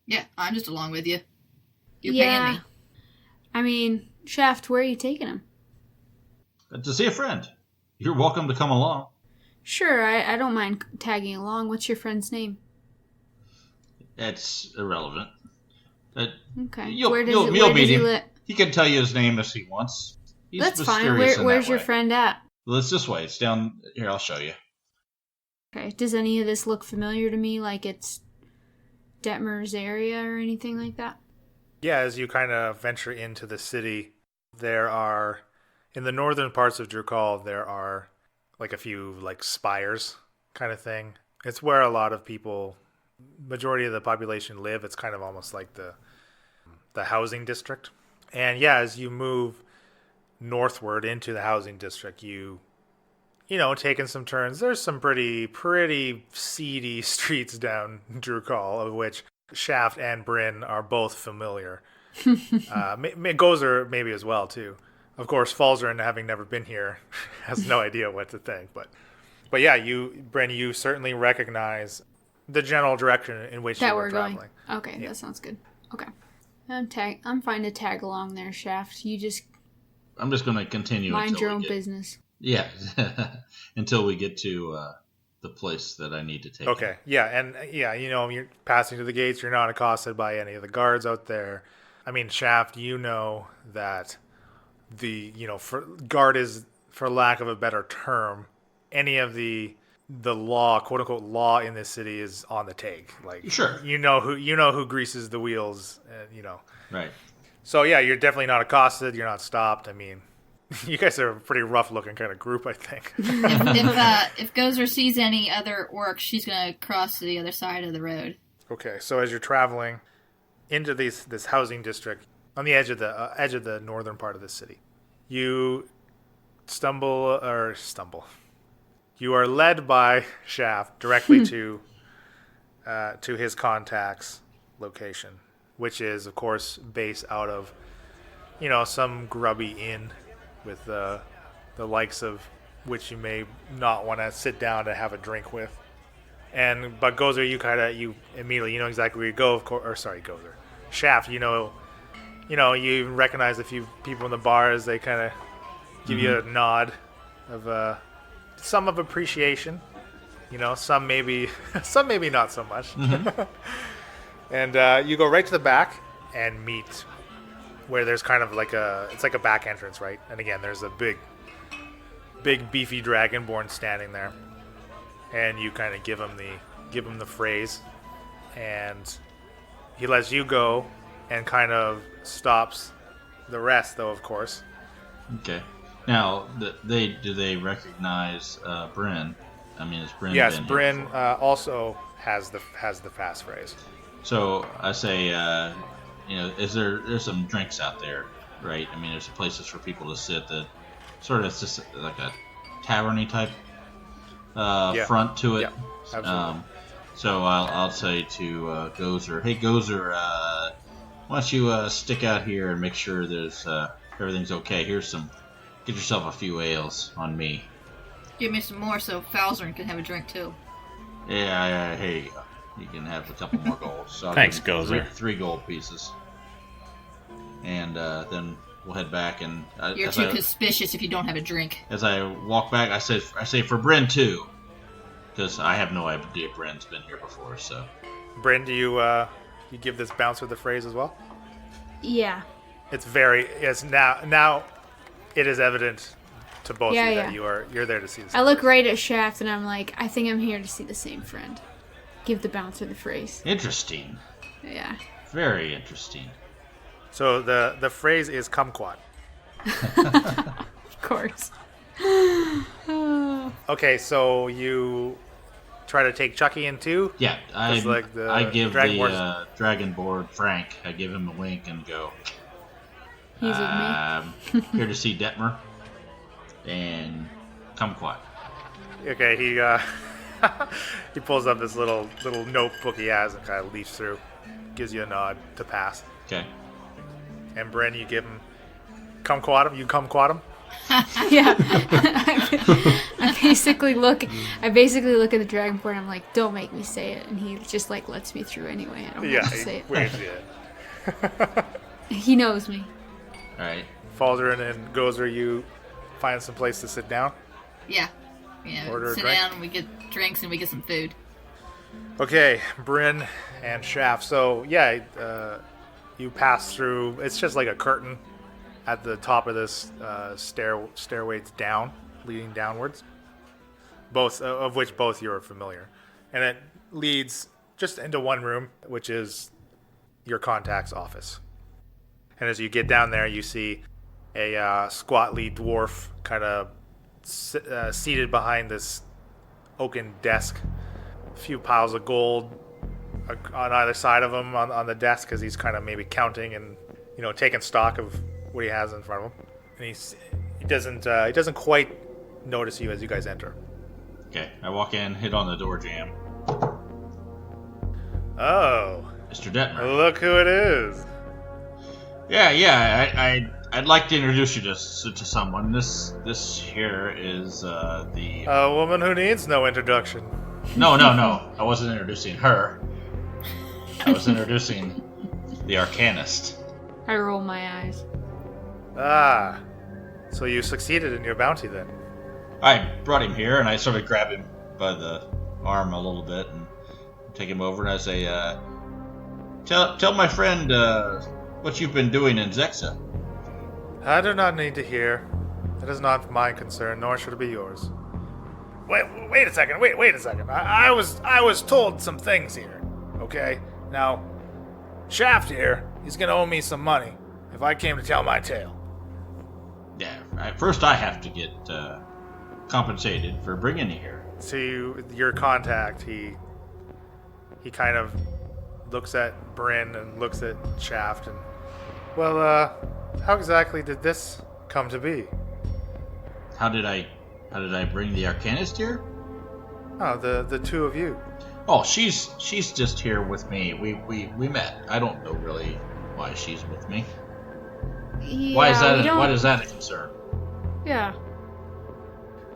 D: Yeah, I'm just along with you. You're paying me.
F: I mean, Shaft, where are you taking him?
C: To see a friend. You're welcome to come along.
F: Sure, I don't mind tagging along. What's your friend's name?
C: It's irrelevant.
F: Okay.
C: You'll meet him. He can tell you his name if he wants. He's
F: That's fine.
C: mysterious in
F: Where's
C: that
F: your
C: way.
F: friend at?
C: Well, it's this way. It's down here. I'll show you.
F: Okay. Does any of this look familiar to me? Like it's Detmer's area or anything like that?
B: Yeah, as you kind of venture into the city, there are, in the northern parts of Drukhall, there are like a few like spires kind of thing. It's where a lot of people, majority of the population live. It's kind of almost like the housing district. And yeah, as you move northward into the housing district, you taking some turns. There's some pretty seedy streets down Drukhall, of which Shaft and Bryn are both familiar. Gozer maybe as well too. Of course, Falzarin, having never been here, has no idea what to think. But yeah, Bryn, you certainly recognize the general direction in which you were traveling.
F: Going. Okay, yeah. That sounds good. Okay, I'm fine to tag along there, Shaft.
C: I'm just going to continue.
F: Mind your own business.
C: Yeah, until we get to the place that I need to take.
B: Okay, yeah, and you're passing through the gates. You're not accosted by any of the guards out there. I mean, Shaft, that guard is, for lack of a better term, any of the law, quote unquote law in this city is on the take. Like,
C: sure,
B: who greases the wheels,
C: Right.
B: So yeah, you're definitely not accosted. You're not stopped. I mean, you guys are a pretty rough looking kind of group, I think.
D: If Gozer sees any other orcs, she's gonna cross to the other side of the road.
B: Okay, so as you're traveling into this housing district on the edge of the northern part of the city, you stumble. You are led by Shaft directly to his contact's location, which is, of course, based out of, some grubby inn with the likes of which you may not want to sit down to have a drink with. But Gozer, you immediately know exactly where you go. Of course, or sorry, Gozer, Shaft, you recognize a few people in the bars. They kind of give you a nod of some of appreciation. Some maybe not so much. And you go right to the back and meet where there's kind of it's like a back entrance, right? And again, there's a big beefy dragonborn standing there, and you kind of give him the phrase, and he lets you go and kind of stops the rest, though, of course.
C: Okay. Now, do they recognize Bryn? I mean, is Bryn?
B: Yes,
C: been
B: Bryn
C: here before?
B: also has the fast phrase.
C: So I say, there's some drinks out there, right? I mean, there's places for people to sit that sort of, it's just like a taverny type front to it.
B: Yeah, absolutely.
C: So I'll say to Gozer, hey Gozer, why don't you stick out here and make sure there's everything's okay. Get yourself a few ales on me.
A: Give me some more so Falzarin can have a drink too.
C: Yeah, here you go. You can have a couple more gold. So I'll
E: Thanks,
C: give you
E: Gozer.
C: Three gold pieces. And then we'll head back. And
A: You're too suspicious if you don't have a drink.
C: As I walk back, I say for Bryn too, because I have no idea Bryn's been here before. So,
B: Bryn, do you give this bouncer the phrase as well?
F: Yeah.
B: It's now it is evident to both of you
F: Yeah.
B: that you're there to see this.
F: I look right at Shaft and I'm like, I think I'm here to see the same friend. Give the bouncer the phrase.
C: interesting,
F: Yeah.
C: very interesting.
B: So the phrase is kumquat.
F: Of course.
B: Okay, so you try to take Chucky in too?
C: Yeah, I
B: like the
C: I give
B: Dragonborn-
C: the Dragonborn Frank. I give him a wink and go.
F: He's with me.
C: Here to see Detmer and Kumquat.
B: Okay, he he pulls up this little notebook he has and kind of leafs through, gives you a nod to pass.
C: Okay.
B: And Bryn, you give him kumquat him. You kumquat him.
F: Yeah. I basically look at the Dragonborn and I'm like, don't make me say it, and he just like lets me through anyway. I don't have to say it.
B: Waves you in.
F: He knows me.
C: All right.
B: Falzarin and Gozer, you find some place to sit down.
A: Yeah.
B: Order a
A: Sit
B: drink.
A: down and we get drinks and we get some food.
B: Okay, Bryn and Shaft. So yeah, you pass through. It's just like a curtain at the top of this stairway down, leading downwards. Both of which you're familiar, and it leads just into one room, which is your contact's office. And as you get down there, you see a squatly dwarf kind of seated behind this oaken desk. A few piles of gold on either side of him on the desk, because he's kind of maybe counting and taking stock of what he has in front of him. And he doesn't quite notice you as you guys enter.
C: Okay. I walk in, hit on the door jamb.
B: Oh,
C: Mr. Detmer.
B: look who it is.
C: Yeah. I'd like to introduce you to someone. This here is the.
B: A woman who needs no introduction.
C: No. I wasn't introducing her. I was introducing the Arcanist.
F: I roll my eyes.
B: Ah, so you succeeded in your bounty then.
C: I brought him here, and I sort of grab him by the arm a little bit and take him over, and I say, "Tell my friend what you've been doing in Zexa."
B: I do not need to hear. That is not my concern, nor should it be yours. Wait a second. Wait a second. I was told some things here. Okay, now Shaft here, he's gonna owe me some money if I came to tell my tale.
C: Yeah. First, I have to get compensated for bringing you here.
B: To your contact, he kind of looks at Bryn and looks at Shaft and, well, how exactly did this come to be?
C: How did I bring the Arcanist here?
B: Oh, the two of you.
C: Oh, she's just here with me. We met. I don't know really why she's with me.
F: Yeah,
C: Why is
F: we
C: that a concern?
F: Yeah.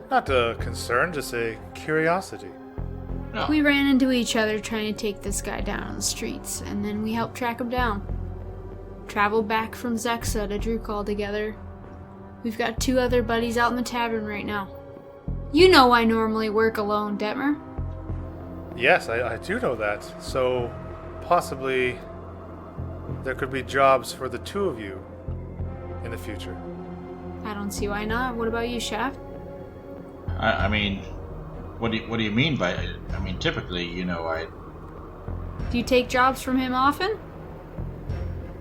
B: Not a concern, just a curiosity.
C: No.
F: We ran into each other trying to take this guy down on the streets, and then we helped track him down. Traveled back from Zexa to Drukhall together. We've got 2 other buddies out in the tavern right now. You know I normally work alone, Detmer.
B: Yes, I do know that. So, possibly, there could be jobs for the 2 of you in the future.
F: I don't see why not. What about you, Shaft?
C: I mean, what do you mean by? I mean, typically, I.
F: Do you take jobs from him often?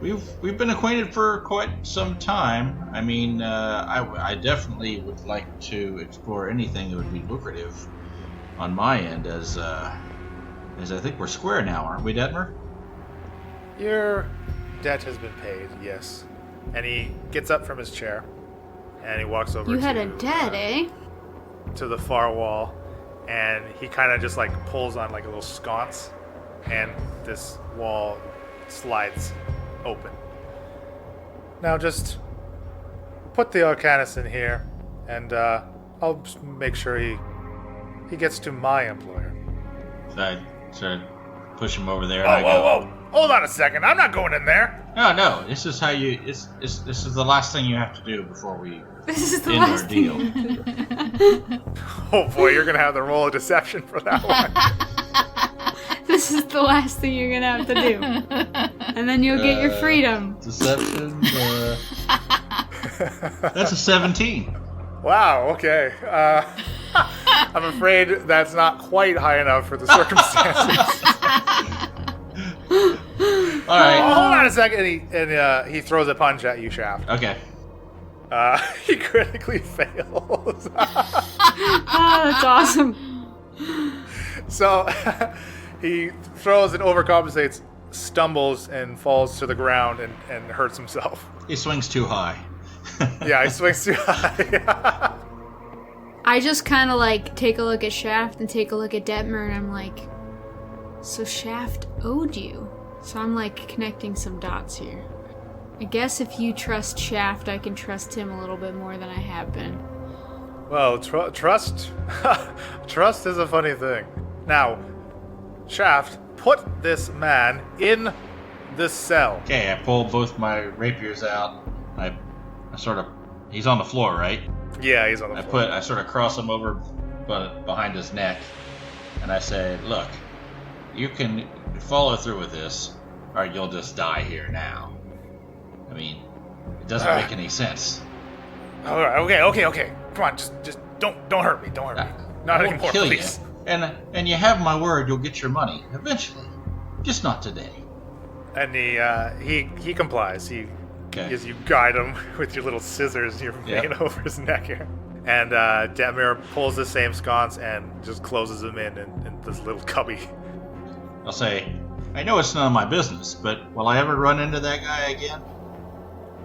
C: We've been acquainted for quite some time. I mean, I definitely would like to explore anything that would be lucrative on my end, as I think we're square now, aren't we, Detmer?
B: Your debt has been paid, yes. And he gets up from his chair, and he walks over
F: You had a debt, eh?
B: to the far wall, and he kind of just like pulls on like a little sconce, and this wall slides open. Now just put the Arcanist in here, and I'll just make sure he gets to my employer.
C: So I sort of push him over there.
B: Whoa! Hold on a second. I'm not going in there.
C: No. This is how you. This is the last thing you have to do before we
F: This is the
C: end
F: last
C: our
F: thing.
C: deal.
B: Oh boy, you're gonna have to roll a deception for that one.
F: This is the last thing you're gonna have to do. And then you'll get your freedom.
C: Deception. That's a 17.
B: Wow. Okay. I'm afraid that's not quite high enough for the circumstances.
C: All right.
B: Hold on a second. And he throws a punch at you, Shaft.
C: Okay.
B: He critically fails.
F: Oh, that's awesome.
B: So he throws and overcompensates, stumbles and falls to the ground and hurts himself.
C: He swings too high.
B: Yeah, he swings too high.
F: I just kind of like take a look at Shaft and take a look at Detmer, and I'm like, so Shaft owed you. So I'm like connecting some dots here. I guess if you trust Shaft, I can trust him a little bit more than I have been.
B: Well, trust is a funny thing. Now, Shaft, put this man in this cell.
C: Okay, I pull both my rapiers out. I sort of. He's on the floor, right?
B: Yeah, he's on the floor.
C: I sort of cross him over behind his neck, and I say, "Look, you can follow through with this, or you'll just die here now." I mean, it doesn't make any sense.
B: All right, okay. Come on, just don't hurt me. Don't hurt me. Not
C: I won't
B: anymore,
C: kill
B: please.
C: you. And you have my word, you'll get your money eventually, just not today.
B: And he complies.
C: Okay.
B: As you guide him with your little scissors, you're hanging over his neck here. And Detmer pulls the same sconce and just closes him in this little cubby.
C: I'll say, I know it's none of my business, but will I ever run into that guy again?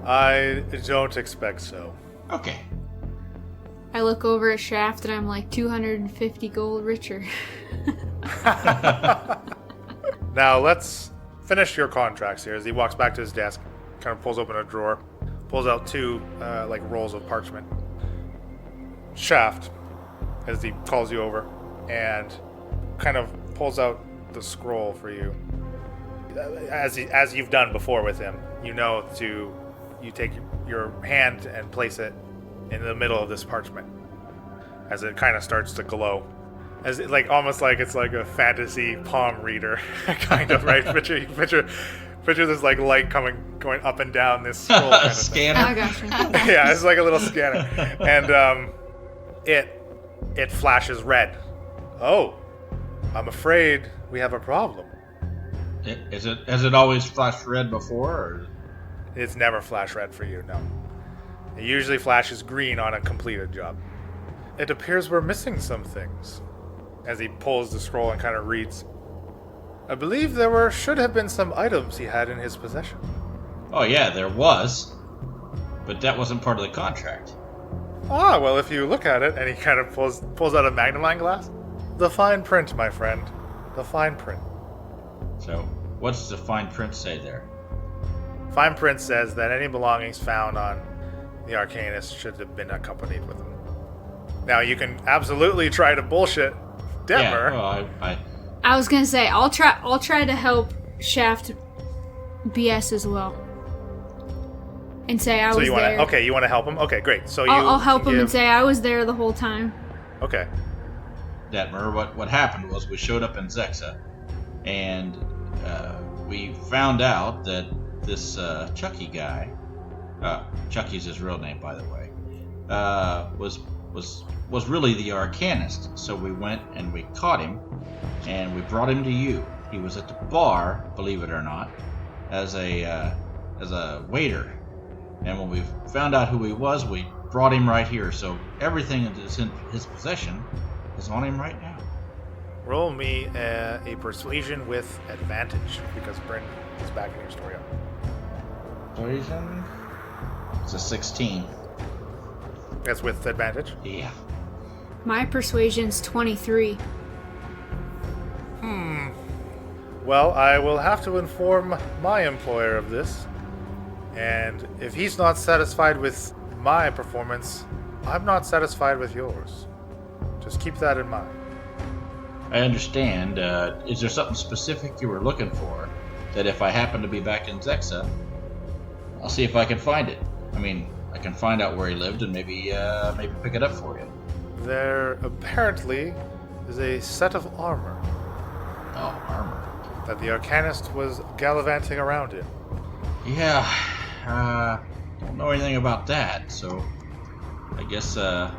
B: I don't expect so.
C: Okay.
F: I look over at Shaft and I'm like 250 gold richer.
B: Now let's finish your contracts here. As he walks back to his desk, kind of pulls open a drawer, pulls out two like rolls of parchment. Shaft, as he calls you over, and kind of pulls out the scroll for you. As you've done before with him, you take your hand and place it in the middle of this parchment as it kind of starts to glow, as it, like almost like it's like a fantasy palm reader kind of, right? Picture this like light going up and down this scroll kind of
C: Scanner.
F: I gotcha.
B: yeah, it's like a little scanner, and it flashes red. Oh, I'm afraid we have a problem.
C: Has it always flashed red before? Or?
B: It's never flashed red for you, no. It usually flashes green on a completed job. It appears we're missing some things. As he pulls the scroll and kind of reads, I believe there should have been some items he had in his possession.
C: Oh yeah, there was, but that wasn't part of the contract.
B: Ah, well, if you look at it, and he kind of pulls out a magnifying glass. The fine print, my friend. The fine print.
C: So, what's the fine print say there?
B: Fine print says that any belongings found on the Arcanist should have been accompanied with them. Now, you can absolutely try to bullshit Detmer.
C: Yeah, well,
F: I was gonna say I'll try to help Shaft BS as well, and say I was there.
B: Okay, you want to help him? Okay, great. So
F: I'll help him and say I was there the whole time.
B: Okay.
C: Detmer, what happened was we showed up in Zexa, and we found out that this Chucky guy, Chucky's his real name, by the way, was really the Arcanist. So we went and we caught him, and we brought him to you. He was at the bar, believe it or not, as a as a waiter. And when we found out who he was, we brought him right here. So everything that is in his possession is on him right now.
B: Roll me a persuasion with advantage, because Bryn is backing your story up.
C: Persuasion? It's a 16.
B: That's with advantage?
C: Yeah.
F: My persuasion's 23.
B: Well, I will have to inform my employer of this. And if he's not satisfied with my performance, I'm not satisfied with yours. Just keep that in mind.
C: I understand. Is there something specific you were looking for that if I happen to be back in Zexa, I'll see if I can find it? I mean, I can find out where he lived and maybe pick it up for you.
B: There apparently is a set of armor
C: Oh, armor.
B: that the Arcanist was gallivanting around in.
C: Yeah, don't know anything about that, so I guess I'll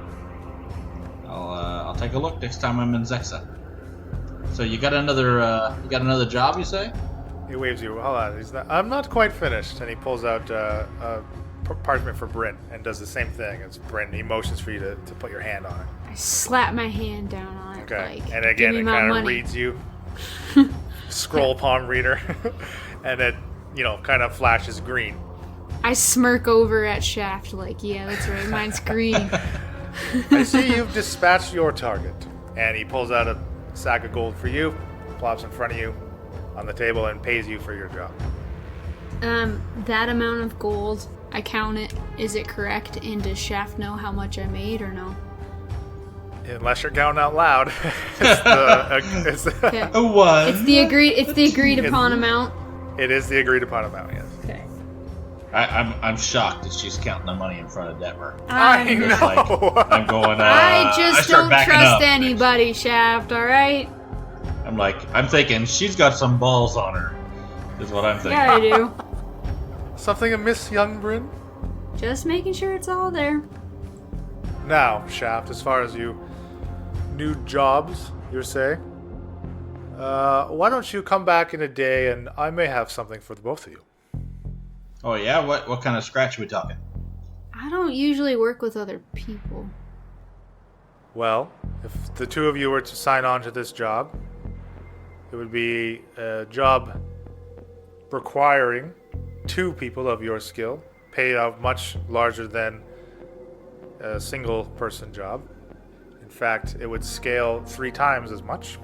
C: take a look next time I'm in Zexa. So you got another job, you say?
B: He waves you. Hold on. I'm not quite finished. And he pulls out a parchment for Bryn and does the same thing as Bryn. He motions for you to put your hand on it.
F: I slap my hand down on it.
B: Okay.
F: Like,
B: And
F: give
B: again,
F: me
B: it
F: my
B: kind of
F: money.
B: reads you. Scroll palm reader. And it, kind of flashes green.
F: I smirk over at Shaft like, yeah, that's right, mine's green.
B: I see you've dispatched your target. And he pulls out a sack of gold for you, plops in front of you on the table, and pays you for your job.
F: That amount of gold, I count it. Is it correct? And does Shaft know how much I made or no?
B: Unless you're counting out loud.
F: Okay.
C: A what?
F: It's the agreed upon amount.
B: It is the agreed upon amount, yes.
F: Okay.
C: I'm shocked that she's counting the money in front of Detmer.
B: I
F: I'm-
B: know.
C: It's like, I'm going.
F: I just
C: start
F: don't
C: backing
F: trust
C: up.
F: anybody, Shaft, alright?
C: I'm thinking she's got some balls on her. Is what I'm thinking.
F: Yeah, I do.
B: Something amiss, young Bryn?
F: Just making sure it's all there.
B: Now, Shaft, as far as you new jobs, you say, why don't you come back in a day and I may have something for the both of you.
C: Oh yeah, what kind of scratch are we talking?
F: I don't usually work with other people.
B: Well, if the two of you were to sign on to this job, it would be a job requiring 2 people of your skill, paid out much larger than a single person job. In fact, it would scale 3 times as much.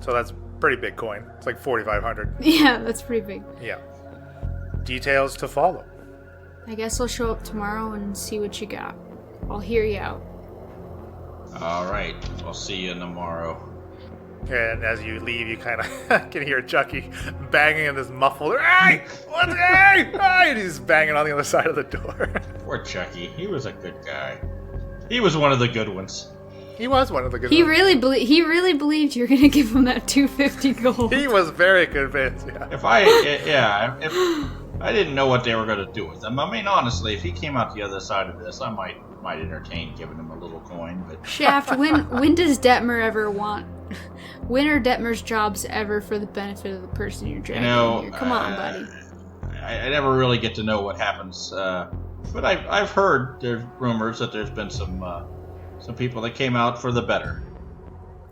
B: So that's pretty big coin. It's like 4,500.
F: Yeah, that's pretty big.
B: Yeah. Details to follow.
F: I guess I'll show up tomorrow and see what you got. I'll hear you out.
C: All right, I'll see you tomorrow.
B: And as you leave, you kind of can hear Chucky banging in this muffled, "Hey! What's hey! Hey!" And he's banging on the other side of the door.
C: Poor Chucky, he was a good guy. He was one of the good ones.
B: He was one of the good
F: He
B: ones.
F: really believed you were gonna give him that 250 gold.
B: He was very convinced, yeah.
C: If I didn't know what they were going to do with him, I mean, honestly, if he came out the other side of this, I might entertain giving him a little coin. But
F: Shaft, when does Detmer ever want? When are Detmer's jobs ever for the benefit of the person you're dragging here? Come on, buddy.
C: I never really get to know what happens. But I've heard there's rumors that there's been some people that came out for the better.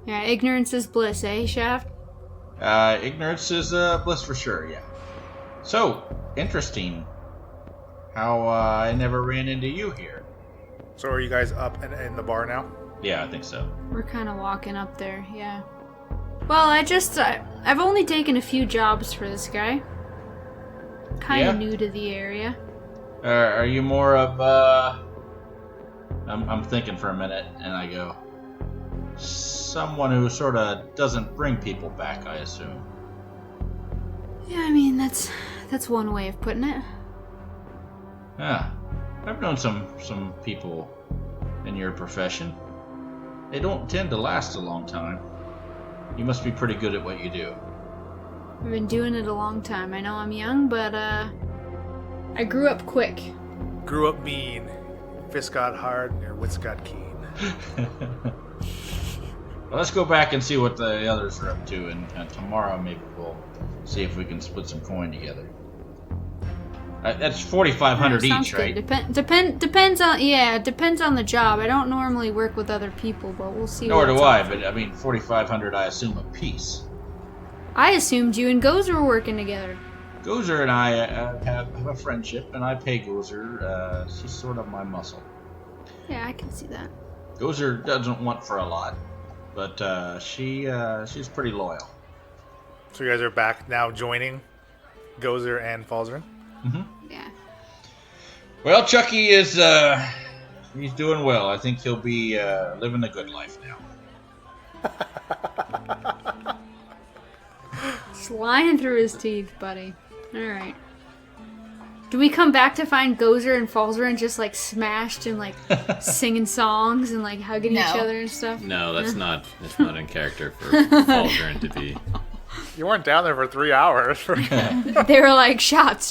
F: Yeah, ignorance is bliss, eh, Shaft?
C: Ignorance is bliss for sure, yeah. So, interesting how I never ran into you here.
B: So are you guys up and in the bar now?
C: Yeah, I think so.
F: We're kind of walking up there, yeah. Well, I've only taken a few jobs for this guy. Kind of
C: Yeah?
F: new to the area.
C: Are you more of, I'm thinking for a minute, and I go, someone who sort of doesn't bring people back, I assume.
F: Yeah, I mean, that's one way of putting it.
C: Yeah, I've known some people in your profession. They don't tend to last a long time. You must be pretty good at what you do.
F: I've been doing it a long time. I know I'm young, but I grew up quick.
B: Grew up mean. Fist got hard and your wits got keen.
C: Well, let's go back and see what the others are up to, and tomorrow maybe we'll see if we can split some coin together. That's 4,500
F: Sounds
C: each,
F: good.
C: right?
F: Depends on the job. I don't normally work with other people, but we'll see.
C: Nor do
F: what's
C: I,
F: up.
C: but I mean, 4,500, I assume, a piece.
F: I assumed you and Gozer were working together.
C: Gozer and I have a friendship, and I pay Gozer. She's sort of my muscle.
F: Yeah, I can see that.
C: Gozer doesn't want for a lot, but she's pretty loyal.
B: So you guys are back now joining Gozer and Falzarin?
F: Yeah.
C: Well, Chucky is, he's doing well. I think he'll be living a good life now.
F: It's lying through his teeth, buddy. Alright. Do we come back to find Gozer and Falzarin just like smashed and like singing songs and like hugging each
D: No.
F: other and stuff?
E: No, that's not in character for Falzarin to be.
B: You weren't down there for 3 hours.
F: They were like, shots.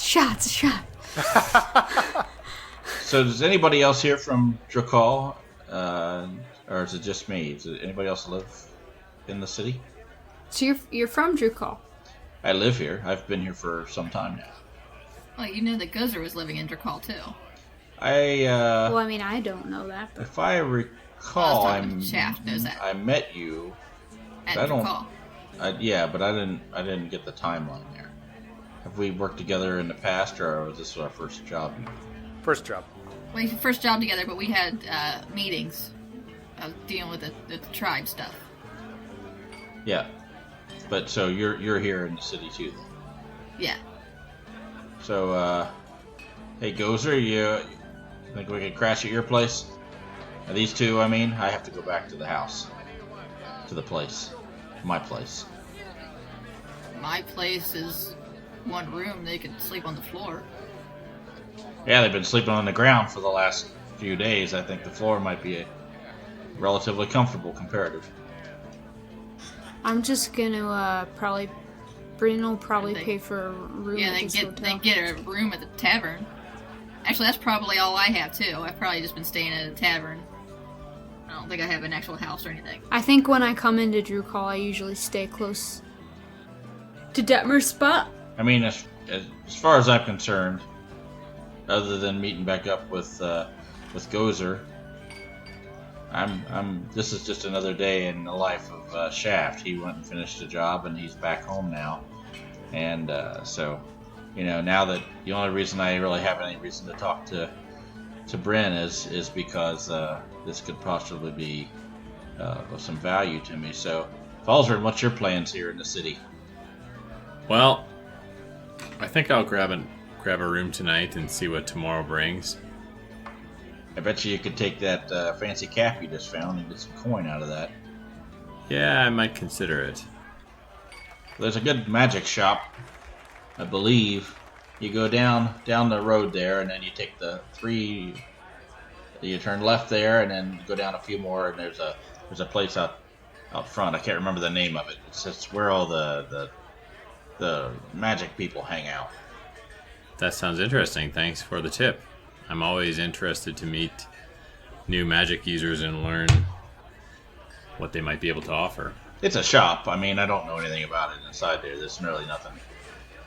C: So does anybody else here from Drukhall? Or is it just me? Does anybody else live in the city?
F: So you're from Drukhall.
C: I live here. I've been here for some time now.
D: Well, you know that Gozer was living in Drukhall, too.
F: Well, I mean, I don't know that, but
C: If I recall,
D: Well, I was talking to Shaft knows that.
C: I met you.
D: At
C: I don't-
D: Drukhall.
C: Yeah, but I didn't get the timeline there. Have we worked together in the past, or was this our first job?
B: First job.
D: We had first job together, but we had meetings. I was dealing with the tribe stuff.
C: Yeah, but so you're here in the city too. Then.
D: Yeah.
C: So, hey Gozer, you think we could crash at your place? These two, I mean, I have to go back to the house, to the place, my place.
D: My place is one room. They could sleep on the floor.
C: Yeah, they've been sleeping on the ground for the last few days. I think the floor might be relatively comfortable comparative.
F: I'm just gonna probably. Bryn will probably
D: They-
F: pay for a room
D: Yeah,
F: at
D: they
F: this
D: get
F: hotel.
D: they get a room at the tavern. Actually, that's probably all I have too. I've probably just been staying at a tavern. I don't think I have an actual house or anything.
F: I think when I come into Drukhall, I usually stay close to Detmer's spot.
C: I mean, as far as I'm concerned, other than meeting back up with Gozer, this is just another day in the life of Shaft. He went and finished a job, and he's back home now. And so, now that the only reason I really have any reason to talk to Bryn is because this could possibly be of some value to me. So, Falzarin, what's your plans here in the city?
E: Well, I think I'll grab a room tonight and see what tomorrow brings.
C: I bet you could take that fancy cap you just found and get some coin out of that.
E: Yeah, I might consider it.
C: There's a good magic shop, I believe. You go down the road there, and then you take you turn left there, and then go down a few more, and there's a place out front. I can't remember the name of it. It's where all the magic people hang out.
E: That sounds interesting. Thanks for the tip. I'm always interested to meet new magic users and learn what they might be able to offer.
C: It's a shop. I mean, I don't know anything about it inside there. There's really nothing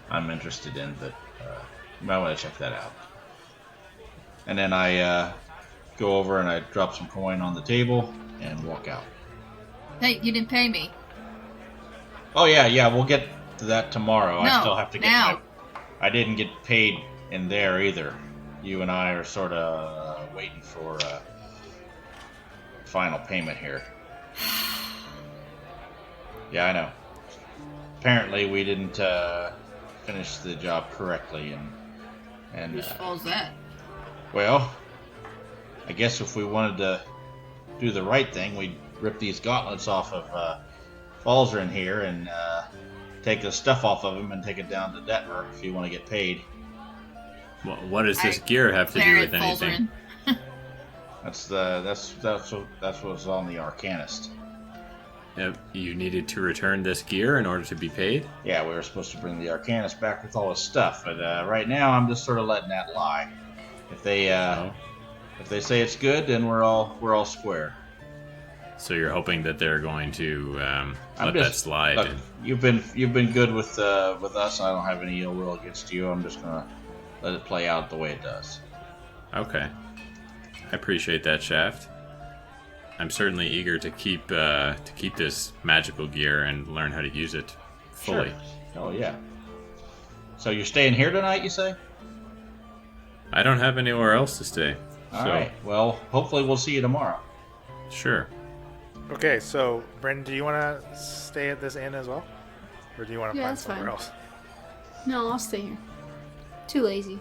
C: I'm interested in, but you might want to check that out. And then I go over and I drop some coin on the table and walk out.
D: Hey, you didn't pay me.
C: Oh yeah, we'll get to that tomorrow. I
D: No,
C: still have to get
D: now.
C: I didn't get paid in there either. You and I are sort of waiting for final payment here. Yeah, I know. Apparently, we didn't finish the job correctly, and
D: Whose fault is that?
C: well, I guess if we wanted to do the right thing, we'd rip these gauntlets off of Falzarin here and take the stuff off of him and take it down to Detmer if you want to get paid.
E: What does this gear have to do
D: Claret
E: with anything?
D: Falzarin.
C: That's what's on the Arcanist.
E: You needed to return this gear in order to be paid?
C: Yeah, we were supposed to bring the Arcanist back with all his stuff, but right now I'm just sort of letting that lie. If they say it's good, then we're all square.
E: So you're hoping that they're going to let that
C: just-
E: slide?
C: Look, you've been good with us. I don't have any ill will against you. I'm just gonna let it play out the way it does.
E: Okay. I appreciate that, Shaft. I'm certainly eager to keep this magical gear and learn how to use it fully.
C: Sure. Oh, yeah. So you're staying here tonight, you say?
E: I don't have anywhere else to stay.
C: All right. Well, hopefully we'll see you tomorrow.
E: Sure.
B: Okay, so Bryn, do you want to stay at this inn as well, or do you want to find
F: that's
B: somewhere
F: fine.
B: else?
F: No, I'll stay here. Too lazy.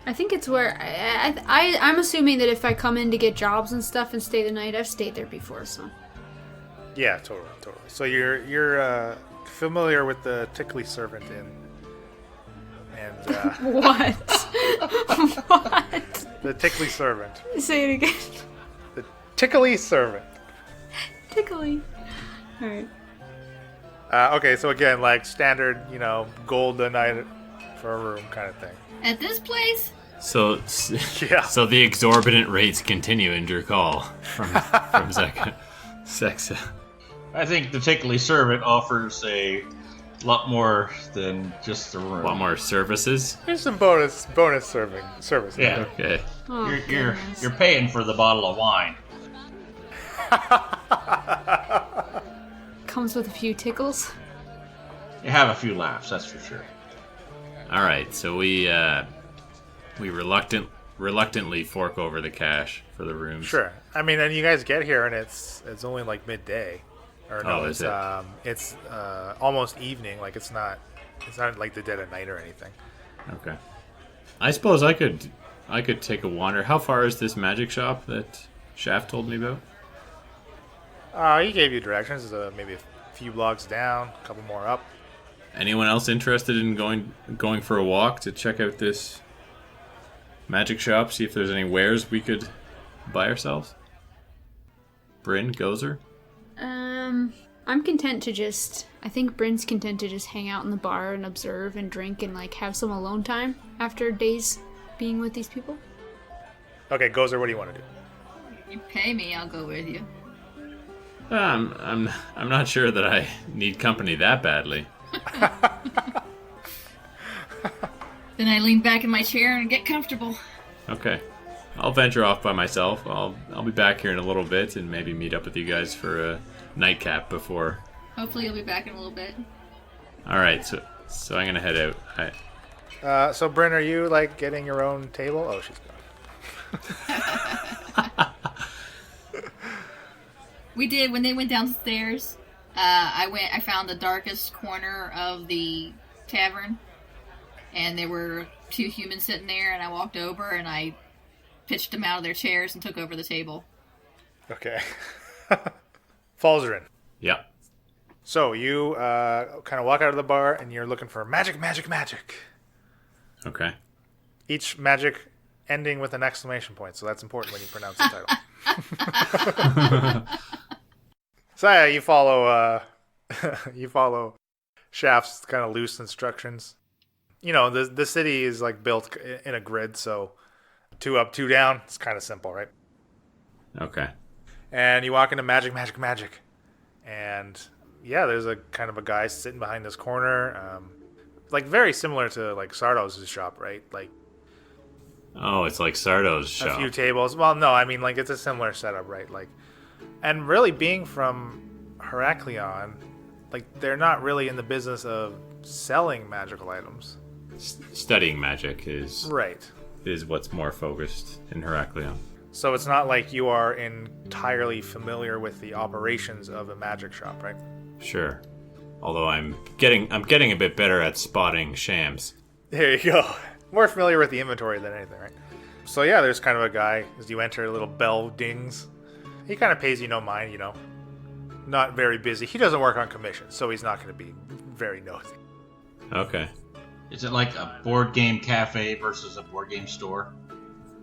F: I think it's where I'm assuming that if I come in to get jobs and stuff and stay the night, I've stayed there before, so.
B: Yeah, totally. So you're familiar with the Tickly Servant Inn, and
F: What? What?
B: the Tickly Servant,
F: Say it again.
B: the Tickly Servant.
F: Tickly. Alright.
B: Okay, so again, like standard, gold a night for a room kind of thing.
D: At this place?
E: So,
B: Yeah.
E: so the exorbitant rates continue in Drukhall from Zexa.
C: I think the Tickly Servant offers a lot more than just the room.
E: A lot more services.
B: Here's some bonus service.
C: Yeah.
E: Okay.
F: Oh,
C: You're paying for the bottle of wine.
F: Comes with a few tickles.
C: You have a few laughs, that's for sure.
E: All right. So we reluctantly fork over the cash for the rooms.
B: Sure. I mean, and you guys get here, and it's only like midday, or no,
E: is
B: it's almost evening. Like it's not like the dead of night or anything.
E: Okay. I suppose I could take a wander. How far is this magic shop that Shaft told me about?
B: He gave you directions. Maybe a few blocks down, a couple more up.
E: Anyone else interested in going for a walk to check out this magic shop? See if there's any wares we could buy ourselves. Bryn, Gozer?
F: I'm content to just... I think Bryn's content to just hang out in the bar and observe and drink and, like, have some alone time after days being with these people.
B: Okay, Gozer, what do you want to do?
D: You pay me, I'll go with you.
E: I'm not sure that I need company that badly.
D: Then I lean back in my chair and get comfortable.
E: Okay. I'll venture off by myself. I'll be back here in a little bit and maybe meet up with you guys for a nightcap before.
D: Hopefully you'll be back in a little bit.
E: All right, so I'm gonna head out.
B: So Bryn, are you like getting your own table? Oh, she's gone.
D: We did when they went downstairs. I found the darkest corner of the tavern, and there were two humans sitting there. And I walked over and I pitched them out of their chairs and took over the table.
B: Okay. Falzarin.
E: Yeah.
B: So you kind of walk out of the bar and you're looking for magic.
E: Okay.
B: Each magic ending with an exclamation point, so that's important when you pronounce the title. So yeah, you follow Shaft's kind of loose instructions. The city is like built in a grid, so 2 up, 2 down. It's kind of simple, right?
E: Okay.
B: And you walk into magic, and yeah, there's a kind of a guy sitting behind this corner, like very similar to like Sardos' shop, right? Like,
E: oh, it's like Sardo's shop.
B: a few tables. Well, no, I mean like it's a similar setup, right? Like, and really being from Heraklion, like they're not really in the business of selling magical items.
E: Studying magic is
B: Right.
E: what's more focused in Heraklion.
B: So it's not like you are entirely familiar with the operations of a magic shop, right?
E: Sure. Although I'm getting a bit better at spotting shams.
B: There you go. More familiar with the inventory than anything, right? So yeah, there's kind of a guy, as you enter, a little bell dings. He kind of pays you no mind, Not very busy. He doesn't work on commission, so he's not going to be very nosy.
E: Okay.
C: Is it like a board game cafe versus a board game store?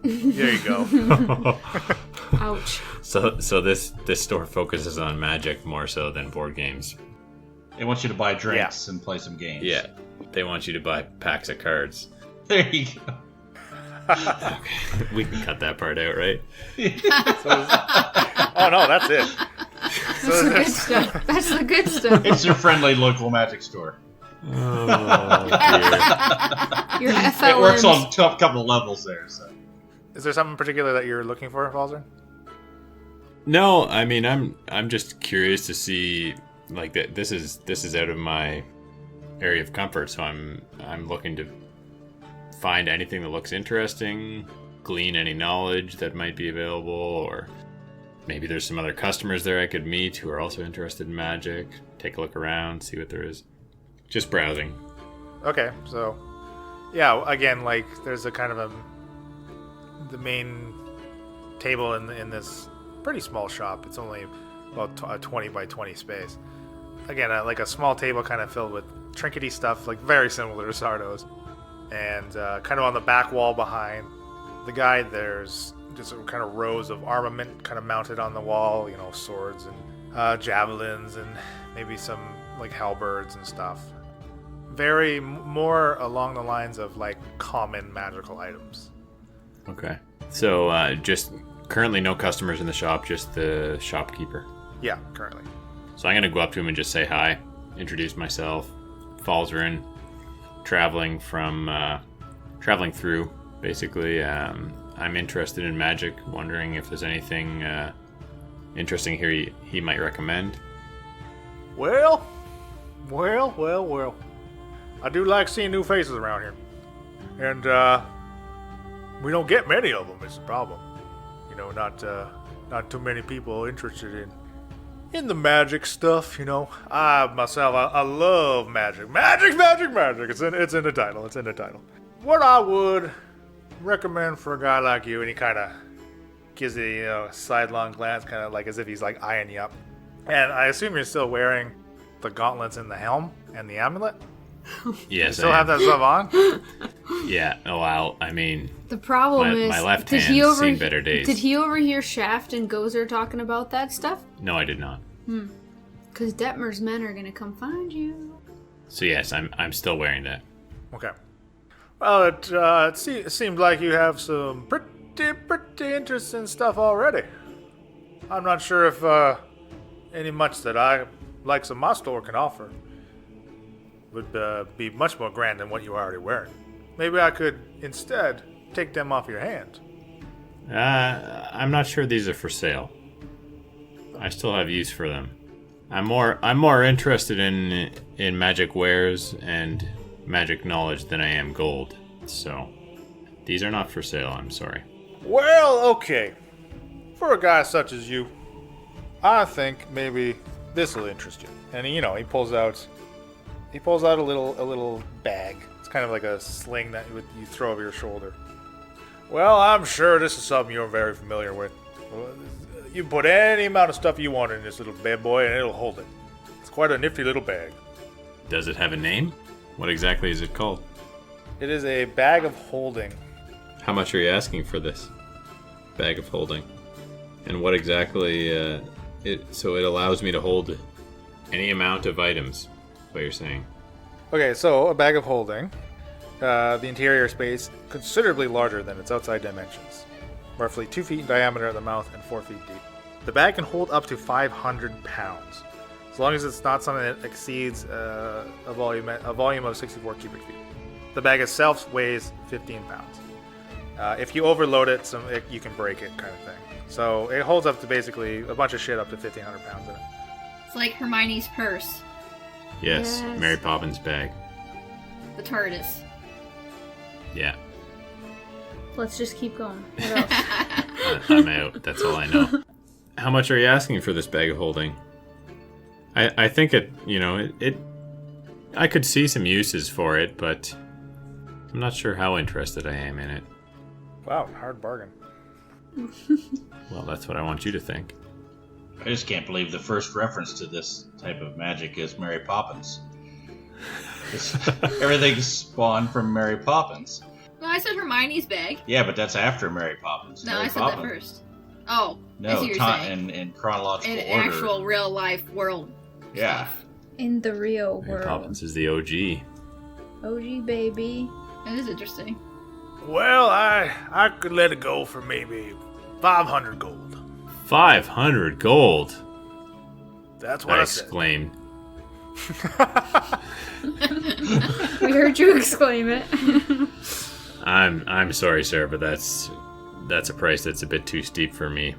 B: There you go.
F: Ouch.
E: So this store focuses on magic more so than board games.
C: They want you to buy drinks and play some games.
E: Yeah. They want you to buy packs of cards.
C: There you go.
E: Okay. We can cut that part out, right?
B: Oh no, that's it.
F: That's the good stuff. That's the good stuff.
C: It's your friendly local magic store.
E: Oh, dear.
F: Your
C: It
F: FLMs.
C: works on a couple of levels there. So.
B: Is there something particular that you're looking for, Falzer?
E: No, I mean I'm just curious to see like that. This is out of my area of comfort, so I'm looking to find anything that looks interesting, glean any knowledge that might be available, or maybe there's some other customers there I could meet who are also interested in magic. Take a look around, see what there is. Just browsing.
B: Okay, so yeah, again, like there's a kind of the main table in this pretty small shop. It's only about a 20 by 20 space. Again, like a small table kind of filled with trinkety stuff, like very similar to Sardo's. And kind of on the back wall behind the guy, there's just kind of rows of armament kind of mounted on the wall, you know, swords and javelins and maybe some like halberds and stuff. Very more along the lines of like common magical items.
E: Okay. So just currently no customers in the shop, just the shopkeeper.
B: Yeah, currently.
E: So I'm gonna go up to him and just say hi, introduce myself. Falzarin, traveling through, basically. I'm interested in magic, wondering if there's anything interesting here he might recommend.
B: Well. I do like seeing new faces around here. And we don't get many of them, is the problem. You know, not too many people interested in the magic stuff, you know. I love magic. Magic. It's in the title. What I would recommend for a guy like you, and he kind of gives a sidelong glance, kind of like as if he's like eyeing you up. And I assume you're still wearing the gauntlets and the helm and the amulet?
E: Yes,
B: You still have that stuff on?
E: Yeah. Oh, well, I mean,
F: The problem is,
E: my left
F: did
E: hand's seen better days.
F: Did he overhear Shaft and Gozer talking about that stuff?
E: No, I did not.
F: Because Detmer's men are gonna come find you.
E: So yes, I'm still wearing that.
B: Okay. Well, it seemed like you have some pretty interesting stuff already. I'm not sure if any much that I, like my store, can offer would be much more grand than what you are already wearing. Maybe I could instead take them off your hand.
E: I'm not sure these are for sale. I still have use for them. I'm more interested in magic wares and magic knowledge than I am gold. So these are not for sale, I'm sorry.
B: Well, okay. For a guy such as you, I think maybe this will interest you. And he pulls out a little bag. It's kind of like a sling that you throw over your shoulder. Well, I'm sure this is something you're very familiar with. You can put any amount of stuff you want in this little bad boy and it'll hold it. It's quite a nifty little bag.
E: Does it have a name? What exactly is it called?
B: It is a bag of holding.
E: How much are you asking for this bag of holding? And what exactly so it allows me to hold any amount of items, is what you're saying.
B: Okay, so a bag of holding. The interior space considerably larger than its outside dimensions. Roughly 2 feet in diameter at the mouth and 4 feet deep. The bag can hold up to 500 pounds, as long as it's not something that exceeds a volume of 64 cubic feet. The bag itself weighs 15 pounds. If you overload it, you can break it, kind of thing. So it holds up to basically a bunch of shit up to 1,500 pounds in it.
D: It's like Hermione's purse,
E: Yes,
F: Yes.
E: Mary Poppins bag.
D: the TARDIS.
E: Yeah,
F: Let's just keep going. What else?
E: I'm out. That's all I know. How much are you asking for this bag of holding? I think it I could see some uses for it, but I'm not sure how interested I am in it.
B: Wow, hard bargain.
E: Well, that's what I want you to think.
C: I just can't believe the first reference to this type of magic is Mary Poppins. Everything's spawned from Mary Poppins.
D: No, I said Hermione's bag.
C: Yeah, but that's after Mary Poppins.
D: No,
C: Mary
D: I said
C: Poppins.
D: that first. Oh, I
C: No,
D: see what you're saying.
C: in chronological
D: In
C: order.
D: actual real life world
C: Yeah.
D: stuff.
F: In the real
E: Mary
F: world.
E: Poppins is the OG.
F: OG baby.
D: That is interesting.
B: Well, I could let it go for maybe 500 gold.
E: 500 gold!
B: That's what
E: I
B: I said.
E: exclaimed.
F: heard you exclaim it.
E: I'm sorry, sir, but that's a price that's a bit too steep for me.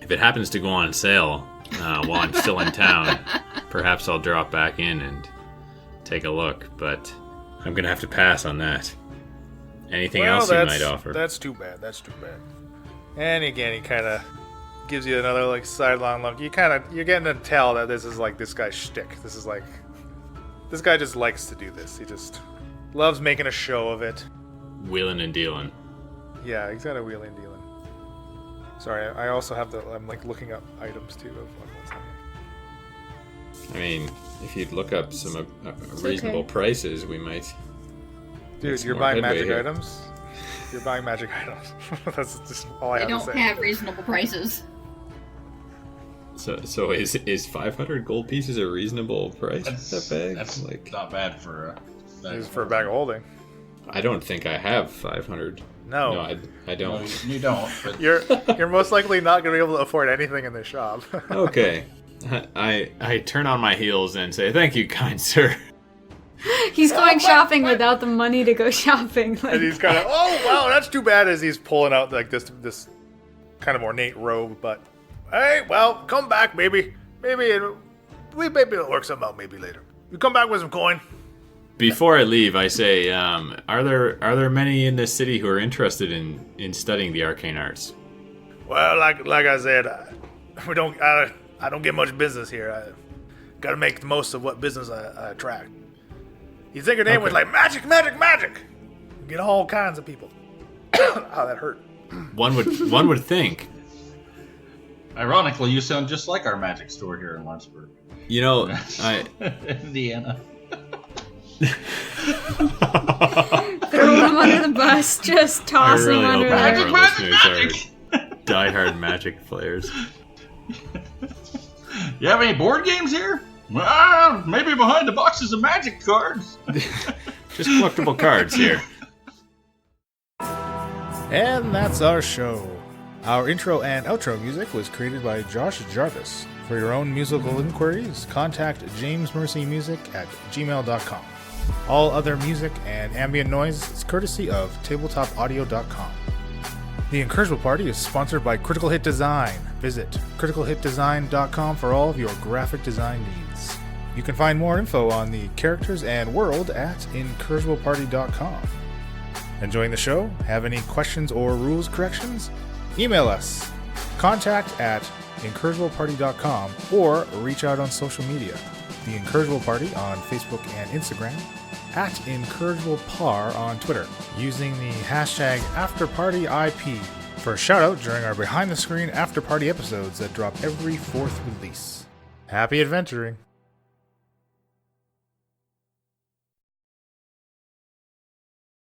E: If it happens to go on sale while I'm still in town, perhaps I'll drop back in and take a look, but I'm gonna have to pass on that. Anything else you might offer?
B: That's too bad. And again, he kind of gives you another like sidelong look. You're getting to tell that this is like this guy's shtick. This guy just likes to do this. He just loves making a show of it.
E: Wheeling and dealing.
B: Yeah, he's got a wheeling and dealing. Sorry, I also have I'm like looking up items too of what's on here.
E: I mean, if you'd look up some reasonable prices, we might.
B: Dude, you're buying magic items? You're buying magic items. That's just all I have to say.
D: They don't have reasonable prices.
E: So is 500 gold pieces a reasonable price?
C: That's like not bad for
B: a bag of holding.
E: I don't think I have 500.
B: No,
E: I don't.
C: No, you don't. But
B: you're most likely not going to be able to afford anything in this shop.
E: Okay. I turn on my heels and say, "Thank you, kind sir."
F: He's going shopping without the money to go shopping.
B: And he's kind of, oh wow, that's too bad. As he's pulling out like this kind of ornate robe, but hey, well, come back, maybe it'll work something out. Maybe later. You come back with some coin.
E: Before I leave, I say, are there many in this city who are interested in studying the arcane arts?
B: Well, like I said, I don't get much business here. I got to make the most of what business I attract. You think her name was like magic? You get all kinds of people. Oh, that hurt.
E: One would think.
C: ironically, you sound just like our magic store here in Lawrenceburg.
E: You know,
C: Indiana.
F: Throw him under the bus, just toss him under there.
C: Magic!
E: Diehard Magic players.
C: You have any board games here? Well, maybe behind the boxes of magic cards.
E: Just collectible cards here.
B: And that's our show. Our intro and outro music was created by Josh Jarvis. For your own musical inquiries, contact jamesmercymusic@gmail.com. All other music and ambient noise is courtesy of tabletopaudio.com. The Incorrigible Party is sponsored by Critical Hit Design. Visit criticalhitdesign.com for all of your graphic design needs. You can find more info on the characters and world at incorrigibleparty.com. Enjoying the show? Have any questions or rules corrections? Email us. contact@incorrigibleparty.com or reach out on social media. The Incorrigible Party on Facebook and Instagram, @IncorrigiblePar on Twitter, using the hashtag AfterPartyIP for a shout out during our behind the screen after party episodes that drop every 4th release. Happy adventuring!